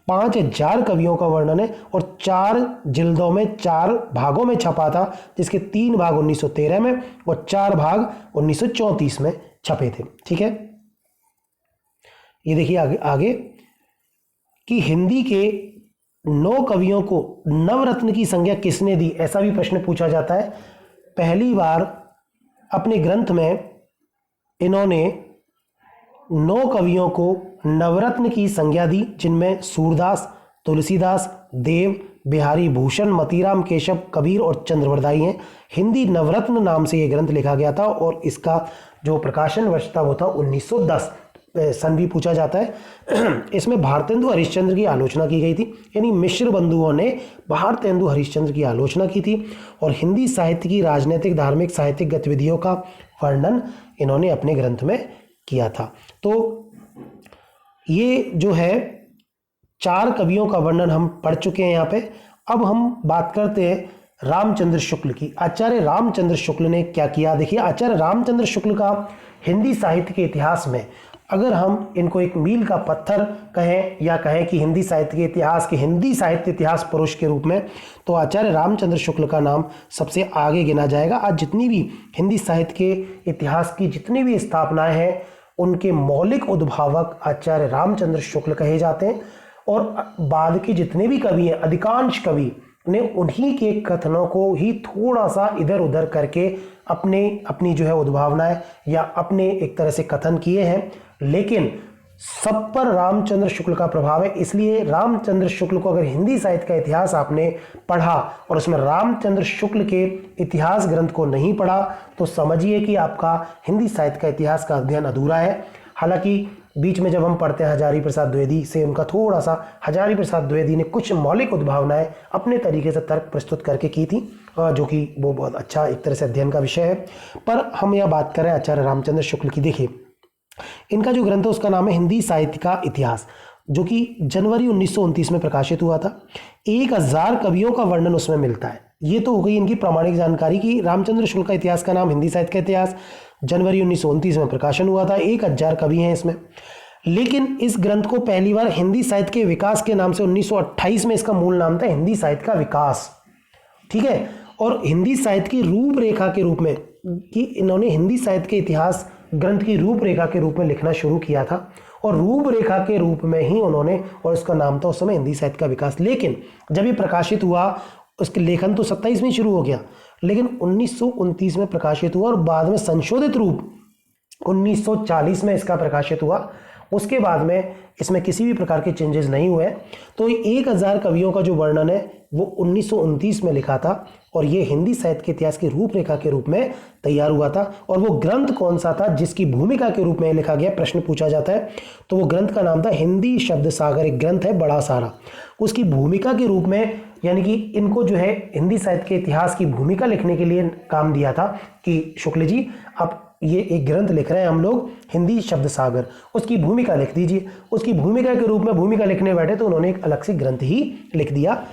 5000 कवियों का वर्णन है, और 4 जिल्दों में 4 भागों में छपा था, जिसके 3 भाग 1913 में और 4 भाग 1934 में छपे थे। ठीक है, ये देखिए आगे कि हिंदी के 9 कवियों को नवरत्न की संज्ञा किसने दी, ऐसा भी प्रश्न पूछा जाता है। पहली बार अपने ग्रंथ में इन्होंने 9 कवियों को नवरत्न की संज्ञा दी, जिनमें सूरदास, तुलसीदास, देव, बिहारी भूषण, मतीराम, केशव, कबीर और चंद्रवरदाई हैं। हिंदी नवरत्न नाम से यह ग्रंथ लिखा गया था, और इसका जो प्रकाशन वर्ष था वो था 1910। सन भी पूछा जाता है। इसमें भारतेंदु हरिश्चंद्र की आलोचना की गई थी, यानी मिश्र बंधुओं ने भारतेंदु हरिश्चंद्र की आलोचना की थी, और हिंदी साहित्य की राजनीतिक, धार्मिक, साहित्यिक गतिविधियों का वर्णन इन्होंने अपने ग्रंथ में किया था। तो ये जो है 4 कवियों का वर्णन हम पढ़ चुके हैं यहाँ पे। अब हम बात करते हैं रामचंद्र शुक्ल की। आचार्य रामचंद्र शुक्ल ने क्या किया? देखिए, आचार्य रामचंद्र शुक्ल का हिंदी साहित्य के इतिहास में, अगर हम इनको एक मील का पत्थर कहें, या कहें कि हिंदी साहित्य के इतिहास के हिंदी साहित्य इतिहास पुरुष के रूप में, तो आचार्य रामचंद्र शुक्ल का नाम सबसे आगे गिना जाएगा। आज जितनी भी हिंदी साहित्य के इतिहास की जितनी भी स्थापनाएं हैं, उनके मौलिक उद्भावक आचार्य रामचंद्र शुक्ल कहे जाते हैं, और बाद के जितने भी कवि हैं, अधिकांश कवि ने उन्हीं के कथनों को ही थोड़ा सा इधर उधर करके अपनी जो है उद्भावनाएं या अपने एक तरह से कथन किए हैं, लेकिन सब पर रामचंद्र शुक्ल का प्रभाव है। इसलिए रामचंद्र शुक्ल को अगर हिंदी साहित्य का इतिहास आपने पढ़ा और उसमें रामचंद्र शुक्ल के इतिहास ग्रंथ को नहीं पढ़ा तो समझिए कि आपका हिंदी साहित्य का इतिहास का अध्ययन अधूरा है। हालांकि बीच में जब हम पढ़ते हैं हजारी प्रसाद द्विवेदी से, उनका थोड़ा सा, हजारी प्रसाद द्विवेदी ने कुछ मौलिक उद्भावनाएं अपने तरीके से तर्क प्रस्तुत करके की थी, जो कि वो बहुत अच्छा एक तरह से अध्ययन का विषय है। पर हम यह बात करें आचार्य रामचंद्र शुक्ल की। देखिए, इनका जो ग्रंथ है उसका नाम है हिंदी साहित्य का इतिहास, जो कि जनवरी 1929 में प्रकाशित हुआ था। 1000 कवियों का वर्णन उसमें मिलता है। ये तो हो गई इनकी प्रामाणिक जानकारी कि रामचंद्र शुक्ल का इतिहास का नाम हिंदी साहित्य का इतिहास, जनवरी 1929 में प्रकाशन हुआ था। 1000 कवि हैं इसमें। लेकिन इस ग्रंथ को पहली बार हिंदी साहित्य के विकास के नाम से 1928 में इसका मूल नाम था हिंदी साहित्य का विकास, ठीक है। और हिंदी साहित्य की रूपरेखा के रूप में, कि इन्होंने हिंदी साहित्य के इतिहास ग्रंथ की रूपरेखा के रूप में लिखना शुरू किया था और रूपरेखा के रूप में ही उन्होंने, और उसका नाम था उस समय हिंदी साहित्य का विकास। लेकिन जब ये प्रकाशित हुआ, उसके लेखन तो 27 में शुरू हो गया, लेकिन 1929 में प्रकाशित हुआ और बाद में संशोधित रूप 1940 में इसका प्रकाशित हुआ। उसके बाद में इसमें किसी भी प्रकार के चेंजेस नहीं हुए। तो 1000 कवियों का जो वर्णन है वो 1929 में लिखा था और ये हिंदी साहित्य के इतिहास की रूपरेखा के रूप में तैयार हुआ था। और वो ग्रंथ कौन सा था जिसकी भूमिका के रूप में लिखा गया, प्रश्न पूछा जाता है, तो वो ग्रंथ का नाम था हिंदी शब्द सागर। एक ग्रंथ है बड़ा सारा, उसकी भूमिका के रूप में, यानी कि इनको जो है हिंदी साहित्य के इतिहास की भूमिका लिखने के लिए काम दिया था कि शुक्ल जी आप ये एक ग्रंथ लिख रहे हैं हम लोग हिंदी शब्द सागर, उसकी भूमिका लिख दीजिए। उसकी भूमिका के रूप में भूमिका लिखने बैठे तो उन्होंने एक अलग से ग्रंथ ही लिख दिया।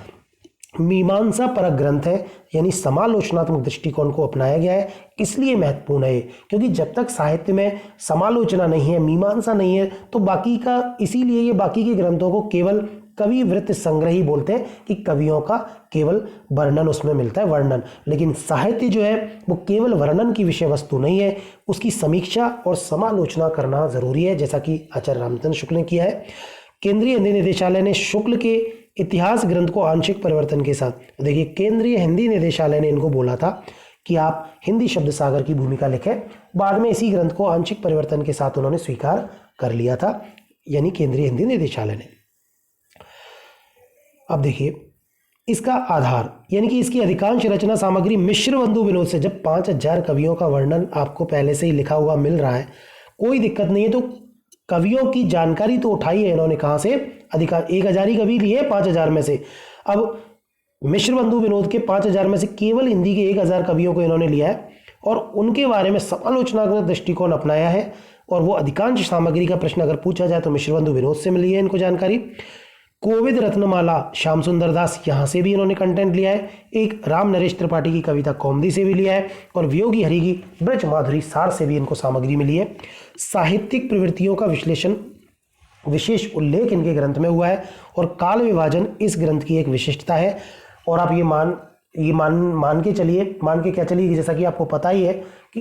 मीमांसा परक ग्रंथ है, यानी समालोचनात्मक दृष्टिकोण को अपनाया गया है। इसलिए महत्वपूर्ण है क्योंकि जब तक साहित्य में समालोचना नहीं है, मीमांसा नहीं है, तो बाकी का, इसीलिए ये बाकी के ग्रंथों को केवल कवि वृत्त संग्रह ही बोलते हैं कि कवियों का केवल वर्णन उसमें मिलता है, वर्णन। लेकिन साहित्य जो है वो केवल वर्णन की विषय वस्तु नहीं है, उसकी समीक्षा और समालोचना करना जरूरी है, जैसा कि आचार्य रामचंद्र शुक्ल ने किया है। केंद्रीय हिंदी निदेशालय ने शुक्ल के इतिहास ग्रंथ को आंशिक परिवर्तन के साथ, देखिए केंद्रीय हिंदी निदेशालय ने इनको बोला था कि आप हिंदी शब्द सागर की भूमिका लिखें। बाद में इसी ग्रंथ को आंशिक परिवर्तन के साथ उन्होंने स्वीकार कर लिया था, यानी केंद्रीय हिंदी निदेशालय ने। अब देखिए इसका आधार, यानी कि इसकी अधिकांश रचना सामग्री मिश्र बंधु विनोद से, जब 5000 कवियों का वर्णन आपको पहले से ही लिखा हुआ मिल रहा है, कोई दिक्कत नहीं है, तो कवियों की जानकारी तो उठाई है इन्होंने कहाँ से, अधिकार 1000 ही कवि लिए 5000 में से। अब मिश्र बंधु विनोद के 5000 में से केवल हिंदी के 1000 कवियों को इन्होंने लिया है और उनके बारे में समालोचनात्मक दृष्टिकोण अपनाया है। और वो अधिकांश सामग्री का प्रश्न अगर पूछा जाए तो मिश्र बंधु विनोद से मिली है इनको जानकारी। कोविद रत्नमाला श्याम सुंदर दास, यहाँ से भी इन्होंने कंटेंट लिया है। एक राम नरेश त्रिपाठी की कविता कौमुदी से भी लिया है और वियोगी हरि की ब्रज माधुरी सार से भी इनको सामग्री मिली है। साहित्यिक प्रवृत्तियों का विश्लेषण, विशेष उल्लेख इनके ग्रंथ में हुआ है और काल विभाजन इस ग्रंथ की एक विशिष्टता है। और आप ये मान के चलिए, मान के क्या चलिए, जैसा कि आपको पता ही है कि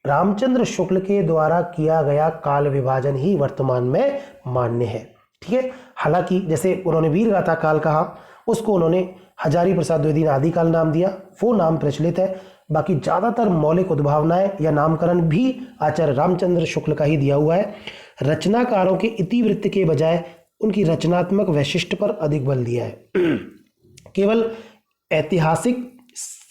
रामचंद्र शुक्ल के द्वारा किया गया काल विभाजन ही वर्तमान में मान्य है, ठीक है। हालांकि जैसे उन्होंने वीर गाथा काल कहा, उसको उन्होंने हजारी प्रसाद द्विवेदी ने आदिकाल नाम दिया, वो नाम प्रचलित है। बाकी ज़्यादातर मौलिक उद्भावनाएं या नामकरण भी आचार्य रामचंद्र शुक्ल का ही दिया हुआ है। रचनाकारों के इतिवृत्त के बजाय उनकी रचनात्मक वैशिष्ट्य पर अधिक बल दिया है। केवल ऐतिहासिक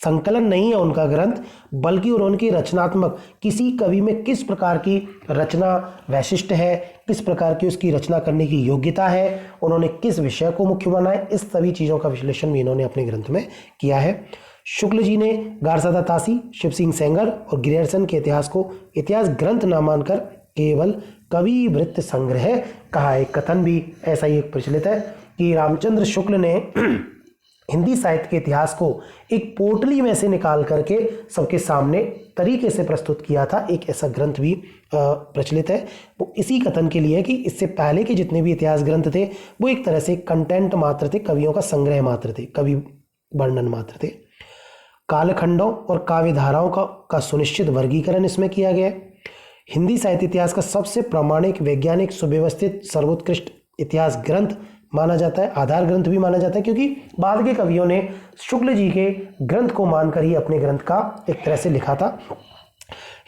संकलन नहीं है उनका ग्रंथ, बल्कि उनकी रचनात्मक, किसी कवि में किस प्रकार की रचना वैशिष्ट है, किस प्रकार की उसकी रचना करने की योग्यता है, उन्होंने किस विषय को मुख्य बनाया, इस सभी चीज़ों का विश्लेषण भी इन्होंने अपने ग्रंथ में किया है। शुक्ल जी ने गारसादा तासी, शिव सिंह सेंगर और ग्रियर्सन के इतिहास को इतिहास ग्रंथ न मानकर केवल कवि वृत्त संग्रह कहा। एक कथन भी ऐसा ही एक प्रचलित है कि रामचंद्र शुक्ल ने हिंदी साहित्य के इतिहास को एक पोटली में से निकाल करके सबके सामने तरीके से प्रस्तुत किया था। एक ऐसा ग्रंथ भी प्रचलित है, वो इसी कथन के लिए कि इससे पहले के जितने भी इतिहास ग्रंथ थे वो एक तरह से कंटेंट मात्र थे, कवियों का संग्रह मात्र थे, कवि वर्णन मात्र थे। कालखंडों और काव्य धाराओं का सुनिश्चित वर्गीकरण इसमें किया गया है। हिंदी साहित्य इतिहास का सबसे प्रामाणिक, वैज्ञानिक, सुव्यवस्थित, सर्वोत्कृष्ट इतिहास ग्रंथ माना जाता है, आधार ग्रंथ भी माना जाता है, क्योंकि बाद के कवियों ने शुक्ल जी के ग्रंथ को मानकर ही अपने ग्रंथ का एक तरह से लिखा था।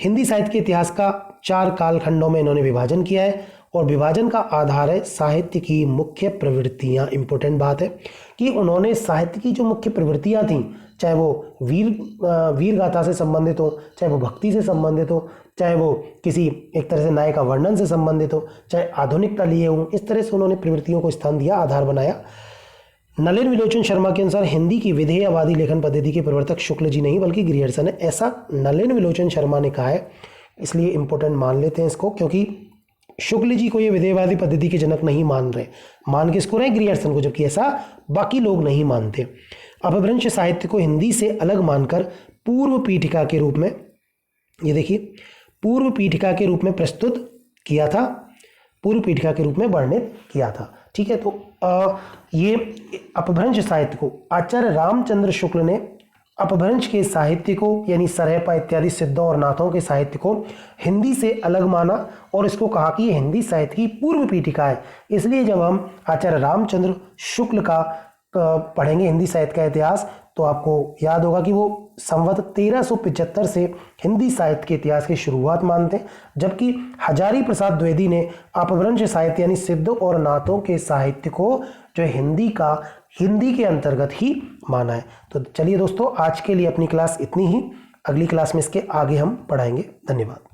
हिंदी साहित्य के इतिहास का 4 कालखंडों में इन्होंने विभाजन किया है और विभाजन का आधार है साहित्य की मुख्य प्रवृत्तियां। इंपॉर्टेंट बात है कि उन्होंने साहित्य की जो मुख्य प्रवृत्तियां थीं, चाहे वो वीर गाथा से संबंधित हो, चाहे वो भक्ति से संबंधित हो, चाहे वो किसी एक तरह से नायक का वर्णन से संबंधित हो, चाहे आधुनिकता लिए हो, इस तरह से उन्होंने प्रवृत्तियों को स्थान दिया, आधार बनाया। नलिन विलोचन शर्मा के अनुसार हिंदी की विधेयवादी लेखन पद्धति के प्रवर्तक शुक्ल जी नहीं बल्कि ग्रियर्सन है, ऐसा नलिन विलोचन शर्मा ने कहा है। इसलिए इंपॉर्टेंट मान लेते हैं इसको, क्योंकि शुक्ल जी को ये विधेयवादी पद्धति के जनक नहीं मान रहे, मान किसको रहे? ग्रियर्सन को, जबकि ऐसा बाकी लोग नहीं मानते। अपभ्रंश साहित्य को हिंदी से अलग मानकर पूर्व पीठिका के रूप में, ये देखिए, पूर्व पीठिका के रूप में प्रस्तुत किया था, पूर्व पीठिका के रूप में वर्णित किया था। ठीक है, तो ये अपभ्रंश साहित्य को आचार्य रामचंद्र शुक्ल ने अपभ्रंश के साहित्य को यानी सरहपा इत्यादि सिद्धों और नाथों के साहित्य को हिंदी से अलग माना और इसको कहा कि ये हिंदी साहित्य की पूर्व पीठिका है। इसलिए जब हम आचार्य रामचंद्र शुक्ल का पढ़ेंगे हिंदी साहित्य का इतिहास, तो आपको याद होगा कि वो संवत 1375 से हिंदी साहित्य के इतिहास की शुरुआत मानते हैं, जबकि हजारी प्रसाद द्विवेदी ने अपभ्रंश साहित्य यानी सिद्धों और नाथों के साहित्य को जो हिंदी के अंतर्गत ही माना है। तो चलिए दोस्तों, आज के लिए अपनी क्लास इतनी ही, अगली क्लास में इसके आगे हम पढ़ाएंगे। धन्यवाद।